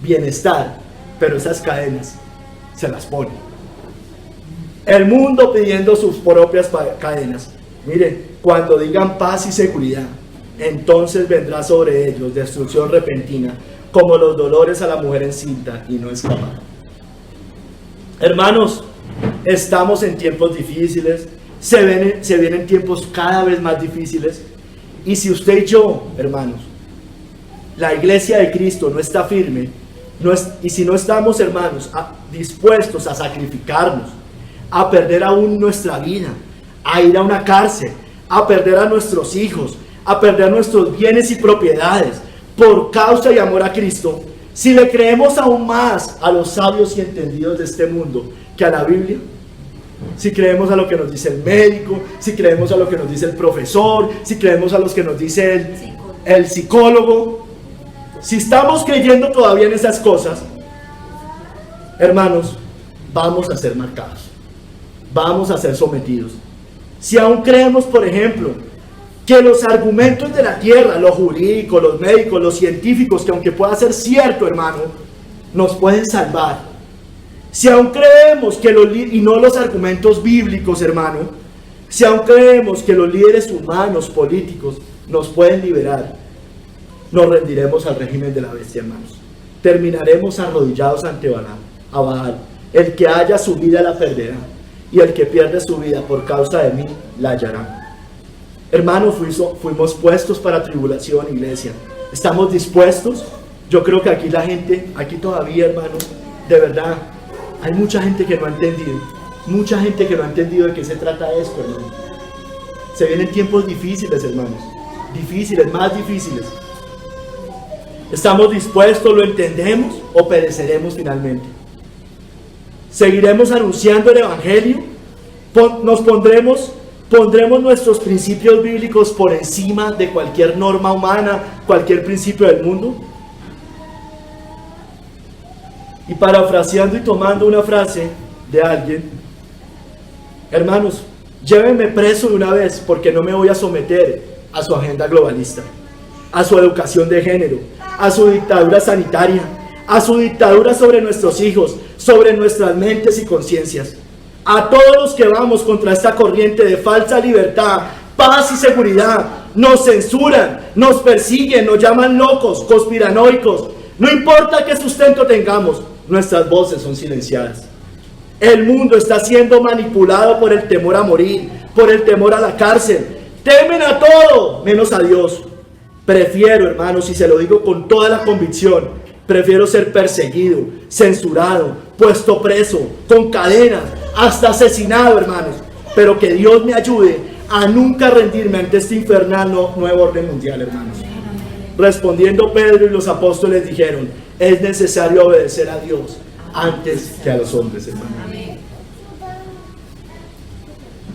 bienestar, pero esas cadenas se las ponen. El mundo pidiendo sus propias cadenas. Miren, cuando digan paz y seguridad, entonces vendrá sobre ellos destrucción repentina, como los dolores a la mujer encinta y no escapar. Hermanos, estamos en tiempos difíciles, se vienen tiempos cada vez más difíciles, y si usted y yo, hermanos, la iglesia de Cristo no está firme, y si no estamos, hermanos, dispuestos a sacrificarnos, a perder aún nuestra vida, a ir a una cárcel, a perder a nuestros hijos, a perder nuestros bienes y propiedades, por causa y amor a Cristo, si le creemos aún más a los sabios y entendidos de este mundo que a la Biblia, si creemos a lo que nos dice el médico, si creemos a lo que nos dice el profesor, si creemos a lo que nos dice el psicólogo, si estamos creyendo todavía en esas cosas, hermanos, vamos a ser marcados, vamos a ser sometidos. Si aún creemos, por ejemplo, que los argumentos de la tierra, los jurídicos, los médicos, los científicos, que aunque pueda ser cierto, hermano, nos pueden salvar. Si aún creemos que y no los argumentos bíblicos, hermano, si aún creemos que los líderes humanos, políticos, nos pueden liberar, nos rendiremos al régimen de la bestia, hermanos. Terminaremos arrodillados ante Baal. El que haya su vida la perderá, y el que pierde su vida por causa de mí la hallará. Hermanos, fuimos puestos para tribulación, iglesia. ¿Estamos dispuestos? Yo creo que aquí todavía, hermanos, de verdad, hay mucha gente que no ha entendido. Mucha gente que no ha entendido de qué se trata esto, hermanos. Se vienen tiempos difíciles, hermanos. Difíciles, más difíciles. ¿Estamos dispuestos? ¿Lo entendemos? ¿O pereceremos finalmente? ¿Seguiremos anunciando el Evangelio? ¿Pondremos nuestros principios bíblicos por encima de cualquier norma humana, cualquier principio del mundo? Y parafraseando y tomando una frase de alguien, hermanos, llévenme preso de una vez, porque no me voy a someter a su agenda globalista, a su educación de género, a su dictadura sanitaria, a su dictadura sobre nuestros hijos, sobre nuestras mentes y conciencias. A todos los que vamos contra esta corriente de falsa libertad, paz y seguridad, nos censuran, nos persiguen, nos llaman locos, conspiranoicos. No importa qué sustento tengamos, nuestras voces son silenciadas. El mundo está siendo manipulado por el temor a morir, por el temor a la cárcel. Temen a todo, menos a Dios. Prefiero, hermanos, y se lo digo con toda la convicción, prefiero ser perseguido, censurado, puesto preso, con cadenas, hasta asesinado, hermanos, pero que Dios me ayude a nunca rendirme ante este infernal nuevo orden mundial, hermanos. Respondiendo Pedro y los apóstoles dijeron: es necesario obedecer a Dios antes que a los hombres, hermanos.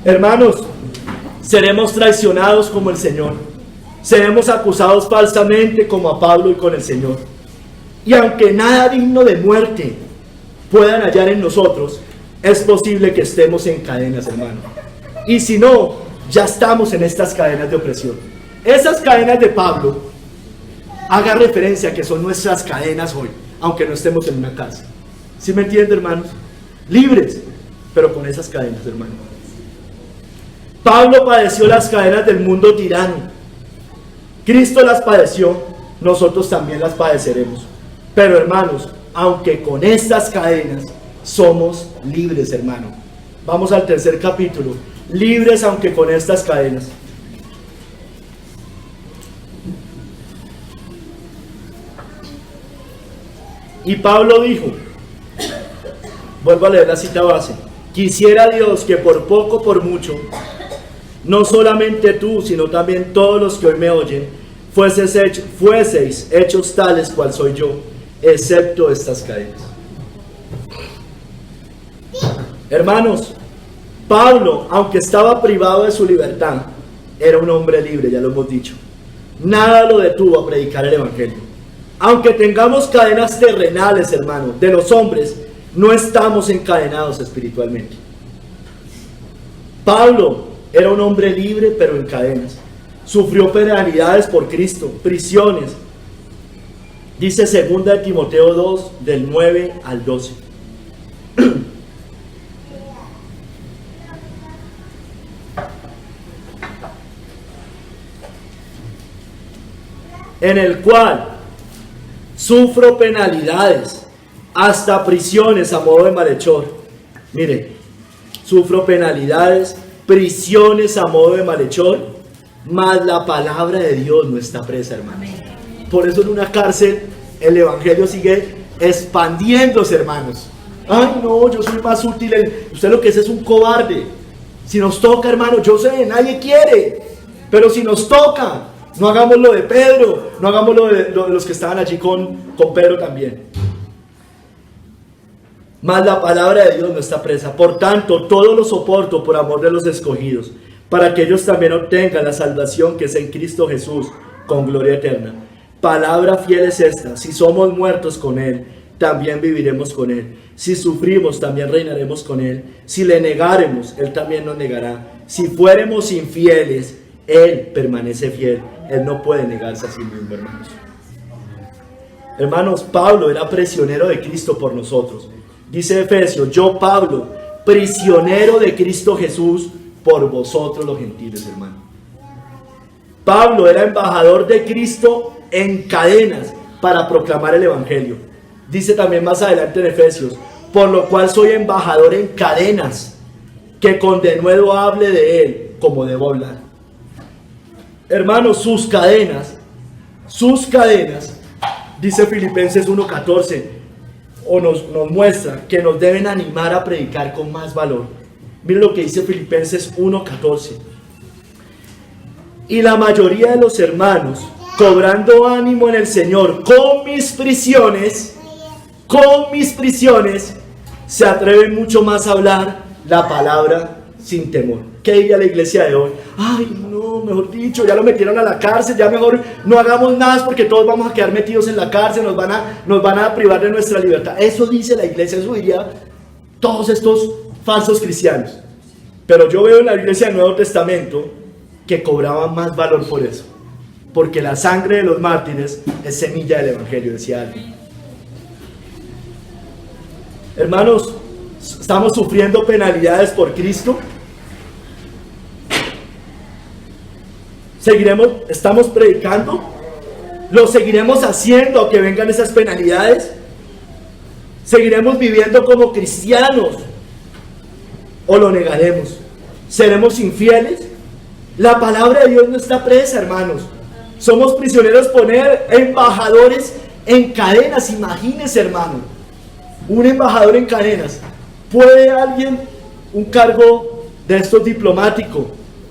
Hermanos, seremos traicionados como el Señor, seremos acusados falsamente como a Pablo y con el Señor. Y aunque nada digno de muerte puedan hallar en nosotros, es posible que estemos en cadenas, hermano. Y si no, ya estamos en estas cadenas de opresión. Esas cadenas de Pablo, haga referencia a que son nuestras cadenas hoy, aunque no estemos en una cárcel. ¿Sí me entienden, hermanos? Libres, pero con esas cadenas, hermano. Pablo padeció las cadenas del mundo tirano. Cristo las padeció, nosotros también las padeceremos. Pero, hermanos, aunque con estas cadenas somos libres, hermano. Vamos al tercer capítulo. Libres aunque con estas cadenas. Y Pablo dijo, vuelvo a leer la cita base: quisiera Dios que por poco, por mucho, no solamente tú, sino también todos los que hoy me oyen, fueseis hechos tales cual soy yo, excepto estas cadenas. Hermanos, Pablo, aunque estaba privado de su libertad, era un hombre libre, ya lo hemos dicho. Nada lo detuvo a predicar el evangelio. Aunque tengamos cadenas terrenales, hermano, de los hombres, no estamos encadenados espiritualmente. Pablo era un hombre libre, pero en cadenas. Sufrió penalidades por Cristo, prisiones. Dice 2 Timoteo 2, del 9 al 12. En el cual sufro penalidades, hasta prisiones a modo de malhechor. Mire, sufro penalidades, prisiones a modo de malhechor, mas la palabra de Dios no está presa, hermano. Por eso en una cárcel el evangelio sigue expandiéndose, hermanos. Ay, no, yo soy más útil. Usted lo que es un cobarde. Si nos toca, hermano, yo sé, nadie quiere, pero si nos toca, no hagamos lo de Pedro, no hagamos lo de los que estaban allí con Pedro también. Mas la palabra de Dios no está presa. Por tanto, todo lo soporto por amor de los escogidos, para que ellos también obtengan la salvación que es en Cristo Jesús, con gloria eterna. Palabra fiel es esta: si somos muertos con Él, también viviremos con Él. Si sufrimos, también reinaremos con Él. Si le negaremos, Él también nos negará. Si fuéremos infieles, Él permanece fiel. Él no puede negarse a sí mismo, hermanos. Hermanos, Pablo era prisionero de Cristo por nosotros. Dice Efesios: yo, Pablo, prisionero de Cristo Jesús por vosotros los gentiles, hermano. Pablo era embajador de Cristo en cadenas para proclamar el evangelio. Dice también más adelante en Efesios: por lo cual soy embajador en cadenas, que con denuedo hable de él como debo hablar. Hermanos, sus cadenas, dice Filipenses 1:14, o nos muestra que nos deben animar a predicar con más valor. Miren lo que dice Filipenses 1:14. Y la mayoría de los hermanos, cobrando ánimo en el Señor, con mis prisiones, se atreven mucho más a hablar la palabra sin temor. ¿Qué diría la iglesia de hoy? Ay, no, mejor dicho, ya lo metieron a la cárcel, ya mejor no hagamos nada porque todos vamos a quedar metidos en la cárcel, nos van a privar de nuestra libertad. Eso dice la iglesia, eso diría todos estos falsos cristianos. Pero yo veo en la iglesia del Nuevo Testamento que cobraban más valor por eso, porque la sangre de los mártires es semilla del evangelio, decía alguien. Hermanos, estamos sufriendo penalidades por Cristo. Estamos predicando, lo seguiremos haciendo aunque vengan esas penalidades. Seguiremos viviendo como cristianos o lo negaremos. ¿Seremos infieles? La palabra de Dios no está presa, hermanos. Somos prisioneros, poner embajadores en cadenas. Imagínense, hermano, un embajador en cadenas. ¿Puede alguien, un cargo de estos diplomáticos,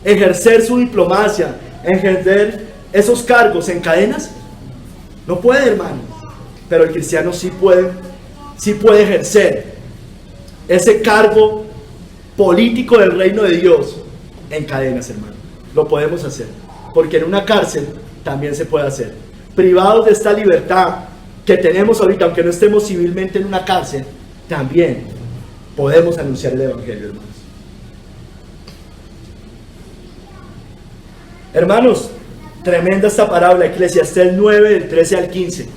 ejercer su diplomacia, ejercer esos cargos en cadenas? No puede, hermano. Pero el cristiano sí puede ejercer ese cargo político del reino de Dios en cadenas, hermano. lo podemos hacer, porque en una cárcel también se puede hacer. Privados de esta libertad que tenemos ahorita, aunque no estemos civilmente en una cárcel, también podemos anunciar el Evangelio, hermanos. Hermanos, tremenda esta parábola, Eclesiastés 9, del 13 al 15.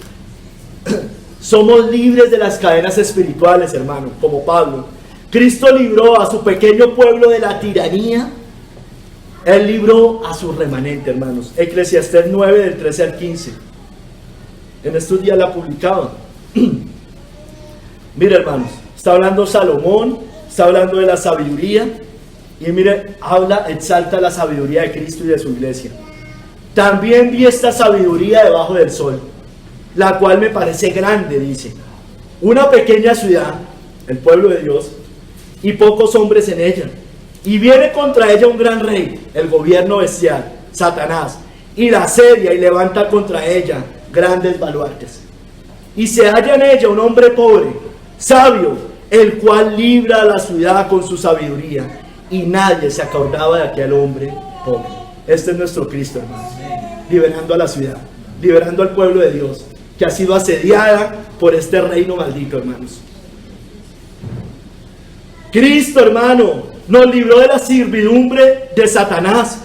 Somos libres de las cadenas espirituales, hermano, como Pablo. Cristo libró a su pequeño pueblo de la tiranía. Él libró a su remanente, hermanos. Eclesiastés 9, del 13 al 15. En estos días la publicaba. Mire, hermanos, está hablando Salomón, está hablando de la sabiduría. Y mire, exalta la sabiduría de Cristo y de su iglesia. También vi esta sabiduría debajo del sol, la cual me parece grande, dice. Una pequeña ciudad, el pueblo de Dios, y pocos hombres en ella. Y viene contra ella un gran rey, el gobierno bestial, Satanás, y la asedia y levanta contra ella grandes baluartes. Y se halla en ella un hombre pobre, sabio, el cual libra a la ciudad con su sabiduría. Y nadie se acordaba de aquel hombre pobre. Este es nuestro Cristo, hermanos, liberando a la ciudad, liberando al pueblo de Dios, que ha sido asediada por este reino maldito, hermanos. Cristo, hermano, nos libró de la servidumbre de Satanás.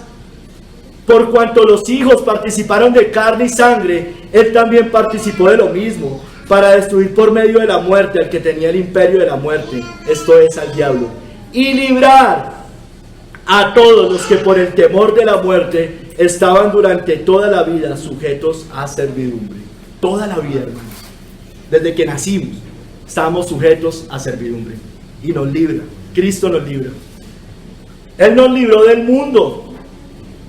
Por cuanto los hijos participaron de carne y sangre, Él también participó de lo mismo, para destruir por medio de la muerte al que tenía el imperio de la muerte, esto es, al diablo, y librar a todos los que por el temor de la muerte estaban durante toda la vida sujetos a servidumbre. Toda la vida, hermanos, desde que nacimos estábamos sujetos a servidumbre, y nos libra. Cristo nos libra. Él nos libró del mundo,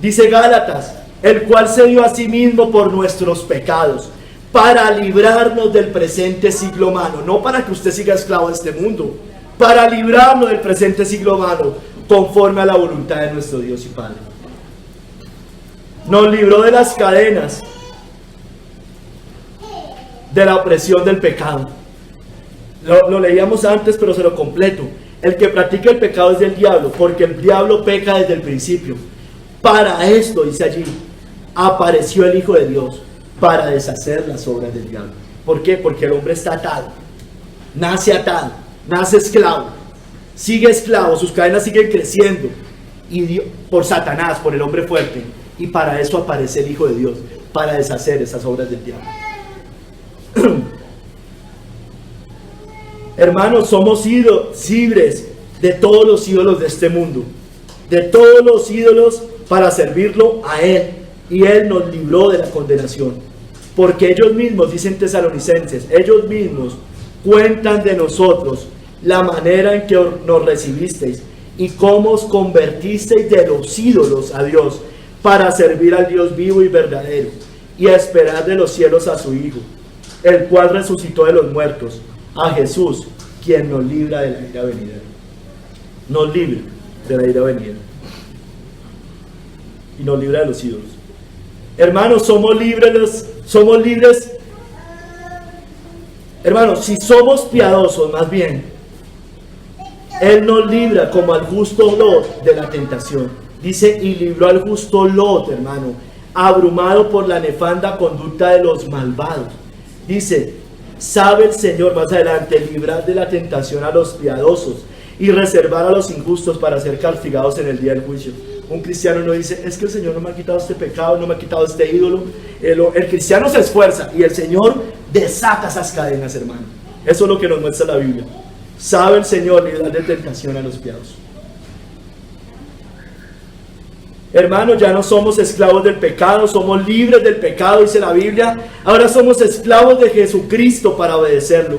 dice Gálatas, el cual se dio a sí mismo por nuestros pecados, para librarnos del presente siglo humano. No para que usted siga esclavo de este mundo, para librarnos del presente siglo humano, conforme a la voluntad de nuestro Dios y Padre. Nos libró de las cadenas de la opresión del pecado. Lo leíamos antes, pero se lo completo. El que practica el pecado es del diablo, porque el diablo peca desde el principio. Para esto, dice allí, apareció el Hijo de Dios, para deshacer las obras del diablo. ¿Por qué? Porque el hombre está atado, nace esclavo, sigue esclavo, sus cadenas siguen creciendo, y por Satanás, por el hombre fuerte. Y para eso aparece el Hijo de Dios, para deshacer esas obras del diablo. Hermanos, somos libres de todos los ídolos de este mundo, de todos los ídolos, para servirlo a Él, y Él nos libró de la condenación, porque ellos mismos, dicen Tesalonicenses, ellos mismos cuentan de nosotros la manera en que nos recibisteis y cómo os convertisteis de los ídolos a Dios, para servir al Dios vivo y verdadero, y a esperar de los cielos a su Hijo, el cual resucitó de los muertos, a Jesús, quien nos libra de la ira venidera. Nos libra de la ira venidera y nos libra de los ídolos. Hermanos, somos libres. Hermanos, si somos piadosos, más bien, Él nos libra como al justo Lot de la tentación. Dice, y libró al justo Lot, hermano, abrumado por la nefanda conducta de los malvados. Dice, sabe el Señor, más adelante, librar de la tentación a los piadosos y reservar a los injustos para ser castigados en el día del juicio. Un cristiano no dice, es que el Señor no me ha quitado este pecado, no me ha quitado este ídolo. El cristiano se esfuerza y el Señor desata esas cadenas, hermano. Eso es lo que nos muestra la Biblia. Sabe el Señor librar de tentación a los piadosos. Hermanos, ya no somos esclavos del pecado, somos libres del pecado, dice la Biblia. Ahora somos esclavos de Jesucristo para obedecerlo.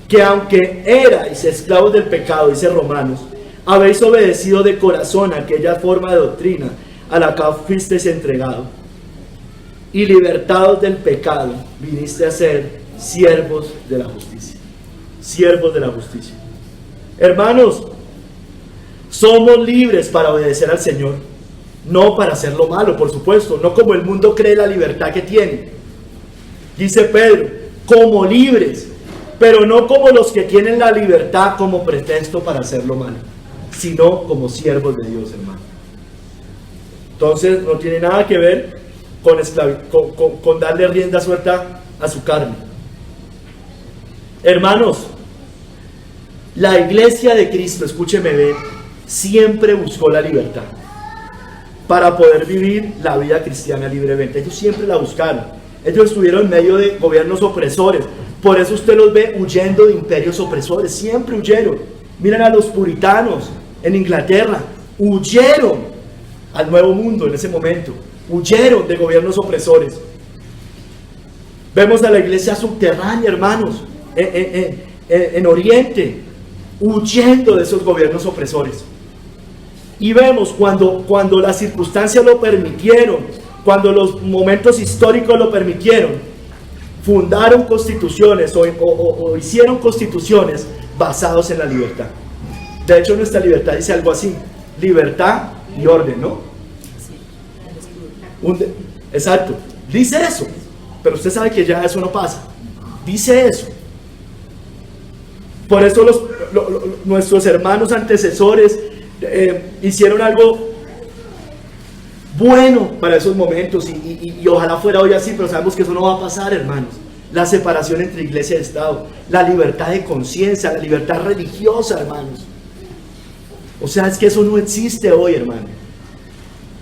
Que aunque erais esclavos del pecado, dice Romanos, habéis obedecido de corazón aquella forma de doctrina a la que fuisteis entregado. Y libertados del pecado, viniste a ser siervos de la justicia. Siervos de la justicia. Hermanos, somos libres para obedecer al Señor. No para hacer lo malo, por supuesto, no como el mundo cree la libertad que tiene. Dice Pedro, como libres, pero no como los que tienen la libertad como pretexto para hacer lo malo, sino como siervos de Dios, hermano. Entonces no tiene nada que ver con darle rienda suelta a su carne. Hermanos, la iglesia de Cristo, escúcheme bien, siempre buscó la libertad para poder vivir la vida cristiana libremente. Ellos siempre la buscaron. Ellos estuvieron en medio de gobiernos opresores. Por eso usted los ve huyendo de imperios opresores. Siempre huyeron. Miren a los puritanos en Inglaterra. Huyeron al Nuevo Mundo en ese momento. Huyeron de gobiernos opresores. Vemos a la iglesia subterránea, hermanos, en Oriente, huyendo de esos gobiernos opresores. Y vemos cuando las circunstancias lo permitieron, cuando los momentos históricos lo permitieron, fundaron constituciones o hicieron constituciones basados en la libertad. De hecho, nuestra libertad dice algo así: libertad y orden, ¿no? Exacto, dice eso, pero usted sabe que ya eso no pasa. Dice eso. Por eso nuestros hermanos antecesores hicieron algo bueno para esos momentos y ojalá fuera hoy así, pero sabemos que eso no va a pasar, hermanos. La separación entre iglesia y Estado, la libertad de conciencia, la libertad religiosa, hermanos. O sea, es que eso no existe hoy, hermano.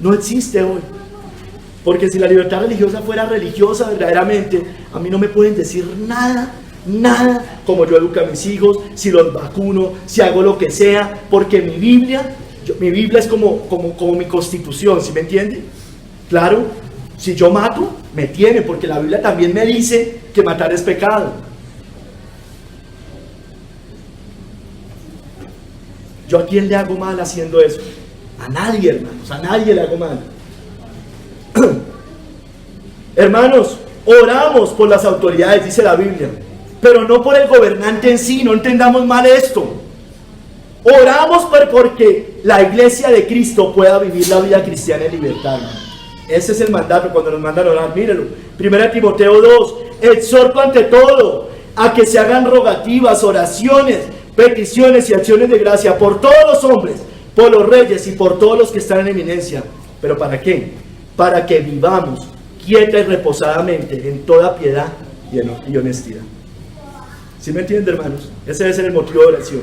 No existe hoy. Porque si la libertad religiosa fuera religiosa verdaderamente, a mí no me pueden decir nada, como yo educo a mis hijos, si los vacuno, si hago lo que sea, porque mi Biblia es como mi constitución, ¿sí me entiende? Claro, si yo mato, me tiene, porque la Biblia también me dice que matar es pecado. ¿Yo a quién le hago mal haciendo eso? A nadie, hermanos, a nadie le hago mal. Porque oramos por las autoridades, dice la Biblia, pero no por el gobernante en sí, no entendamos mal esto. Oramos porque la iglesia de Cristo pueda vivir la vida cristiana en libertad. Ese es el mandato cuando nos mandan a orar. Mírenlo, 1 Timoteo 2, exhorto ante todo a que se hagan rogativas, oraciones, peticiones y acciones de gracia por todos los hombres, por los reyes y por todos los que están en eminencia. ¿Pero para qué? Para que vivamos quieta y reposadamente en toda piedad y honestidad. ¿Sí me entienden, hermanos? Ese debe ser el motivo de oración.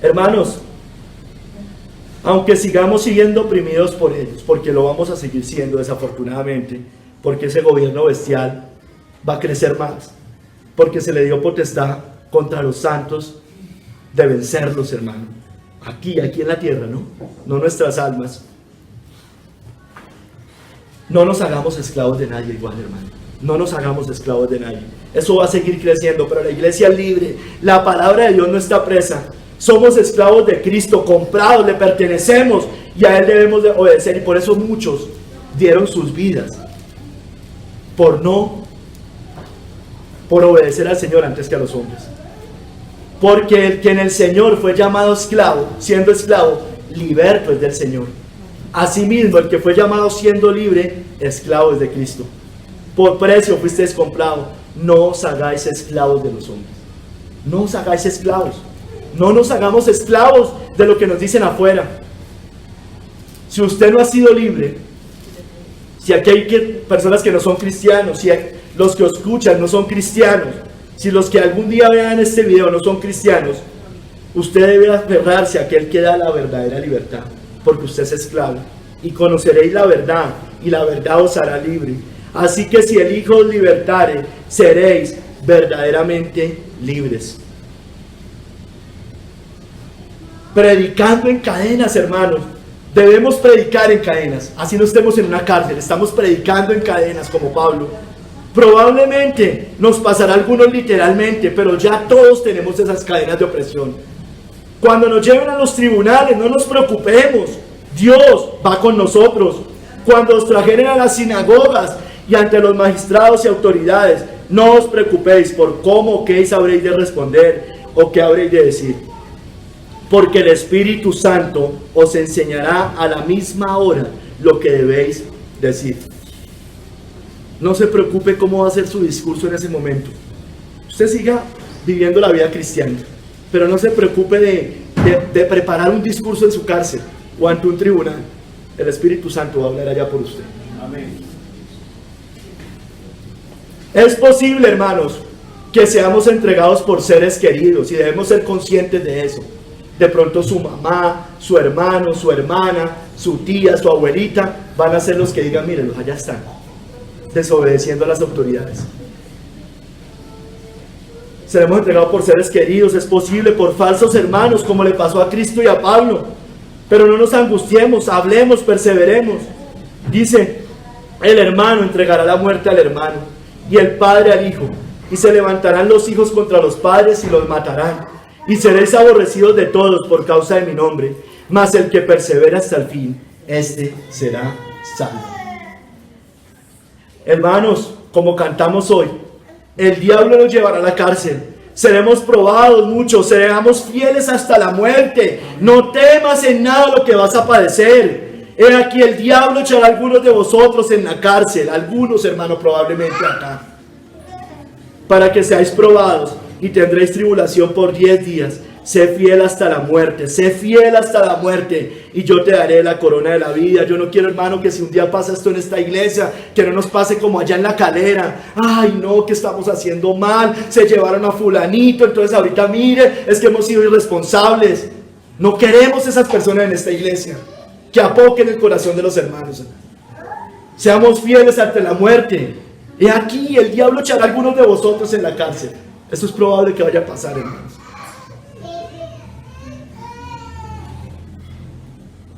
Hermanos, aunque sigamos siendo oprimidos por ellos, porque lo vamos a seguir siendo desafortunadamente, porque ese gobierno bestial va a crecer más, porque se le dio potestad contra los santos de vencerlos, hermano. Aquí en la tierra, no nuestras almas. No nos hagamos esclavos de nadie igual, hermano. No nos hagamos esclavos de nadie. Eso va a seguir creciendo, pero la iglesia es libre. La palabra de Dios no está presa. Somos esclavos de Cristo, comprados, le pertenecemos y a Él debemos de obedecer. Y por eso muchos dieron sus vidas por obedecer al Señor antes que a los hombres. Porque el que en el Señor fue llamado esclavo, siendo esclavo, liberto es del Señor. Asimismo, el que fue llamado siendo libre, esclavo es de Cristo. Por precio fuisteis comprado. No os hagáis esclavos de los hombres. No os hagáis esclavos. No nos hagamos esclavos de lo que nos dicen afuera. Si usted no ha sido libre, si aquí hay personas que no son cristianos, si los que escuchan no son cristianos, si los que algún día vean este video no son cristianos, usted debe aferrarse a aquel que da la verdadera libertad, porque usted es esclavo. Y conoceréis la verdad, y la verdad os hará libre. Así que si el Hijo os libertare, seréis verdaderamente libres. Predicando en cadenas, hermanos. Debemos predicar en cadenas. Así no estemos en una cárcel, estamos predicando en cadenas como Pablo. Probablemente nos pasará a algunos literalmente, pero ya todos tenemos esas cadenas de opresión. Cuando nos lleven a los tribunales, no nos preocupemos. Dios va con nosotros. Cuando os trajeren a las sinagogas y ante los magistrados y autoridades, no os preocupéis por cómo o qué sabréis de responder o qué habréis de decir. Porque el Espíritu Santo os enseñará a la misma hora lo que debéis decir. No se preocupe cómo va a ser su discurso en ese momento. Usted siga viviendo la vida cristiana, pero no se preocupe de de preparar un discurso en su cárcel o ante un tribunal, el Espíritu Santo va a hablar allá por usted. Amén. Es posible, hermanos, que seamos entregados por seres queridos y debemos ser conscientes de eso. De pronto su mamá, su hermano, su hermana, su tía, su abuelita van a ser los que digan, mírenlos, allá están, desobedeciendo a las autoridades. Seremos entregados por seres queridos, es posible, por falsos hermanos, como le pasó a Cristo y a Pablo. Pero no nos angustiemos, hablemos, perseveremos. Dice, el hermano entregará la muerte al hermano y el padre al hijo, y se levantarán los hijos contra los padres y los matarán, y seréis aborrecidos de todos por causa de mi nombre, mas el que persevera hasta el fin, este será salvo. Hermanos, como cantamos hoy, el diablo nos llevará a la cárcel, seremos probados mucho, seremos fieles hasta la muerte. No temas en nada lo que vas a padecer. He aquí el diablo echará a algunos de vosotros en la cárcel, algunos, hermanos, probablemente acá, para que seáis probados y tendréis tribulación por 10 días. Sé fiel hasta la muerte, sé fiel hasta la muerte, y yo te daré la corona de la vida. Yo no quiero, hermano, que si un día pasa esto en esta iglesia, que no nos pase como allá en La Calera. Ay, no, que estamos haciendo mal, se llevaron a fulanito, entonces ahorita mire, es que hemos sido irresponsables. No queremos esas personas en esta iglesia, que apoquen el corazón de los hermanos. Seamos fieles hasta la muerte. Y aquí el diablo echará a algunos de vosotros en la cárcel. Eso es probable que vaya a pasar, hermanos.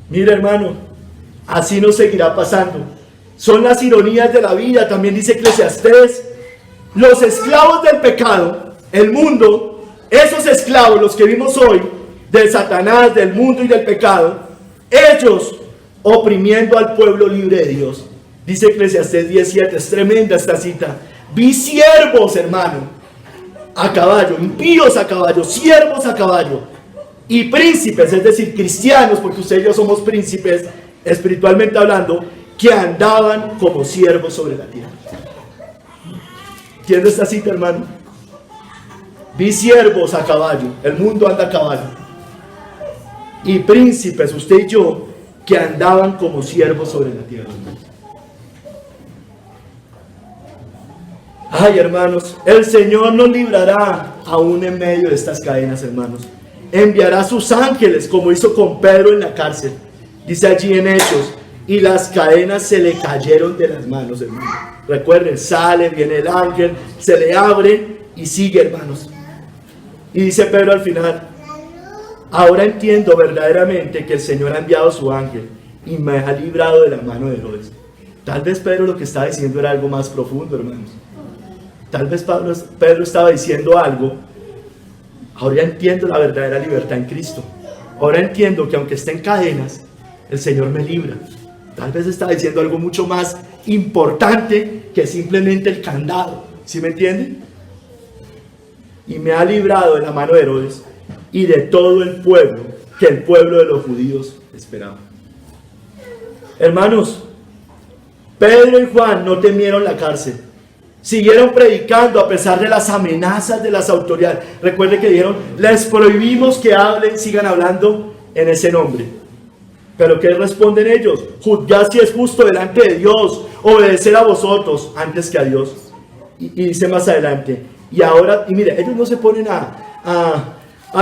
Mira, hermano, así nos seguirá pasando. Son las ironías de la vida. También dice Eclesiastés, los esclavos del pecado, el mundo, esos esclavos, los que vimos hoy, del Satanás, del mundo y del pecado, ellos oprimiendo al pueblo libre de Dios. Dice Eclesiastés 17, es tremenda esta cita. Vi siervos, hermano, a caballo, impíos a caballo, siervos a caballo, y príncipes, es decir, cristianos, porque usted y yo somos príncipes, espiritualmente hablando, que andaban como siervos sobre la tierra. ¿Entiende esta cita, hermano? Vi siervos a caballo, el mundo anda a caballo, y príncipes, usted y yo, que andaban como siervos sobre la tierra. Ay, hermanos, el Señor nos librará aún en medio de estas cadenas, hermanos. Enviará sus ángeles, como hizo con Pedro en la cárcel. Dice allí en Hechos, y las cadenas se le cayeron de las manos, hermanos. Recuerden, sale, viene el ángel, se le abre y sigue, hermanos. Y dice Pedro al final, ahora entiendo verdaderamente que el Señor ha enviado su ángel y me ha librado de la mano de Herodes. Tal vez Pedro lo que estaba diciendo era algo más profundo, hermanos. Tal vez Pedro estaba diciendo algo. Ahora entiendo la verdadera libertad en Cristo. Ahora entiendo que aunque esté en cadenas, el Señor me libra. Tal vez estaba diciendo algo mucho más importante que simplemente el candado. ¿Sí me entienden? Y me ha librado de la mano de Herodes y de todo el pueblo, que el pueblo de los judíos esperaba. Hermanos, Pedro y Juan no temieron la cárcel. Siguieron predicando a pesar de las amenazas de las autoridades. Recuerden que dijeron, les prohibimos que hablen, sigan hablando en ese nombre. Pero ¿qué responden ellos? Juzgad si es justo delante de Dios, obedecer a vosotros antes que a Dios. Y dice más adelante, y ahora, y mire, ellos no se ponen a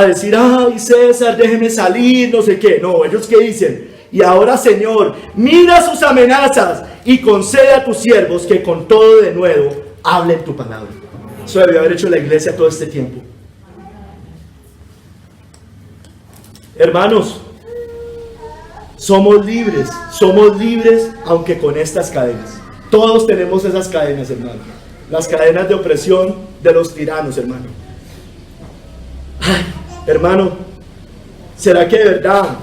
decir, ay César, déjeme salir, no sé qué. No, ellos ¿qué dicen? Y ahora, Señor, mira sus amenazas y concede a tus siervos que con todo de nuevo hablen tu palabra. Eso debió haber hecho la iglesia todo este tiempo. Hermanos, somos libres aunque con estas cadenas. Todos tenemos esas cadenas, hermano. Las cadenas de opresión de los tiranos, hermano. Ay, hermano, ¿será que de verdad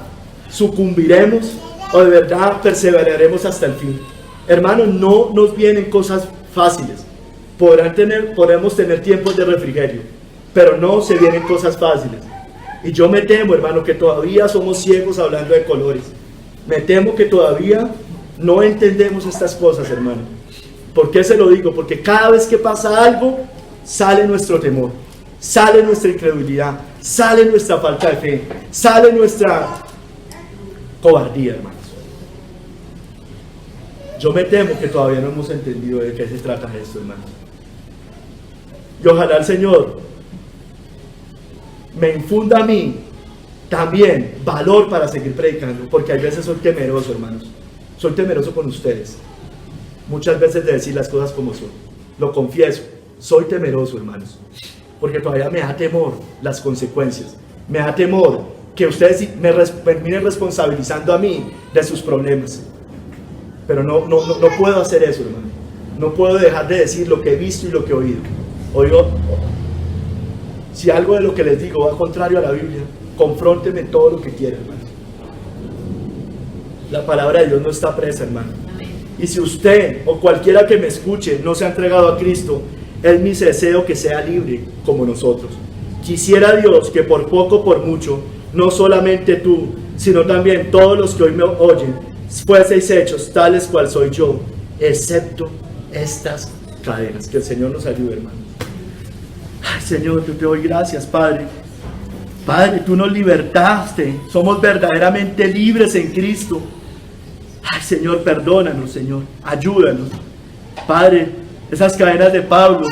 sucumbiremos o de verdad perseveraremos hasta el fin? Hermano, no nos vienen cosas fáciles. Podemos tener tiempos de refrigerio, pero no se vienen cosas fáciles. Y yo me temo, hermano, que todavía somos ciegos hablando de colores. Me temo que todavía no entendemos estas cosas, hermano. ¿Por qué se lo digo? Porque cada vez que pasa algo, sale nuestro temor. sale nuestra incredulidad, sale nuestra falta de fe, sale nuestra cobardía, hermanos. Yo me temo que todavía no hemos entendido de qué se trata esto, hermanos. Y ojalá el Señor me infunda a mí también valor para seguir predicando, porque hay veces soy temeroso, hermanos. Soy temeroso con ustedes. Muchas veces de decir las cosas como son. Lo confieso, soy temeroso, hermanos. Porque todavía me da temor las consecuencias. Me da temor que ustedes me terminen responsabilizando a mí de sus problemas. Pero no puedo hacer eso, hermano. No puedo dejar de decir lo que he visto y lo que he oído. Oigo, si algo de lo que les digo va contrario a la Biblia, confrónteme todo lo que quieran, hermano. La palabra de Dios no está presa, hermano. Y si usted o cualquiera que me escuche no se ha entregado a Cristo, es mi deseo que sea libre como nosotros. Quisiera Dios que por poco o por mucho, no solamente tú, sino también todos los que hoy me oyen, fueseis hechos tales cual soy yo, excepto estas cadenas. Que el Señor nos ayude, hermano. Ay, Señor, yo te doy gracias, Padre. Padre, tú nos libertaste, somos verdaderamente libres en Cristo. Ay, Señor, perdónanos, Señor, ayúdanos. Padre, esas cadenas de Pablo,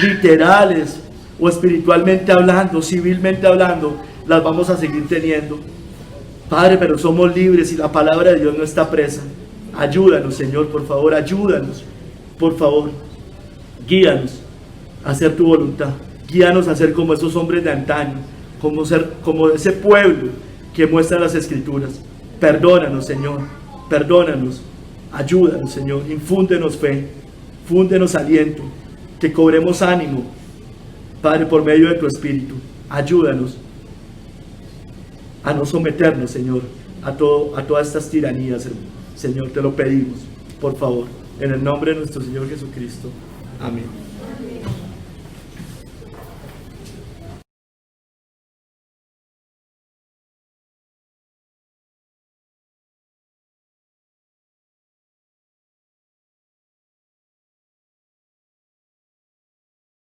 literales o espiritualmente hablando, civilmente hablando, las vamos a seguir teniendo. Padre, pero somos libres y la palabra de Dios no está presa. Ayúdanos, Señor, por favor, ayúdanos. Por favor, guíanos a hacer tu voluntad. Guíanos a ser como esos hombres de antaño, como ese pueblo que muestra las Escrituras. Perdónanos, Señor, perdónanos. Ayúdanos, Señor, infúndenos fe, fúndenos aliento, que cobremos ánimo, Padre, por medio de tu Espíritu. Ayúdanos a no someternos, Señor, a todas estas tiranías, Señor, te lo pedimos, por favor, en el nombre de nuestro Señor Jesucristo. Amén.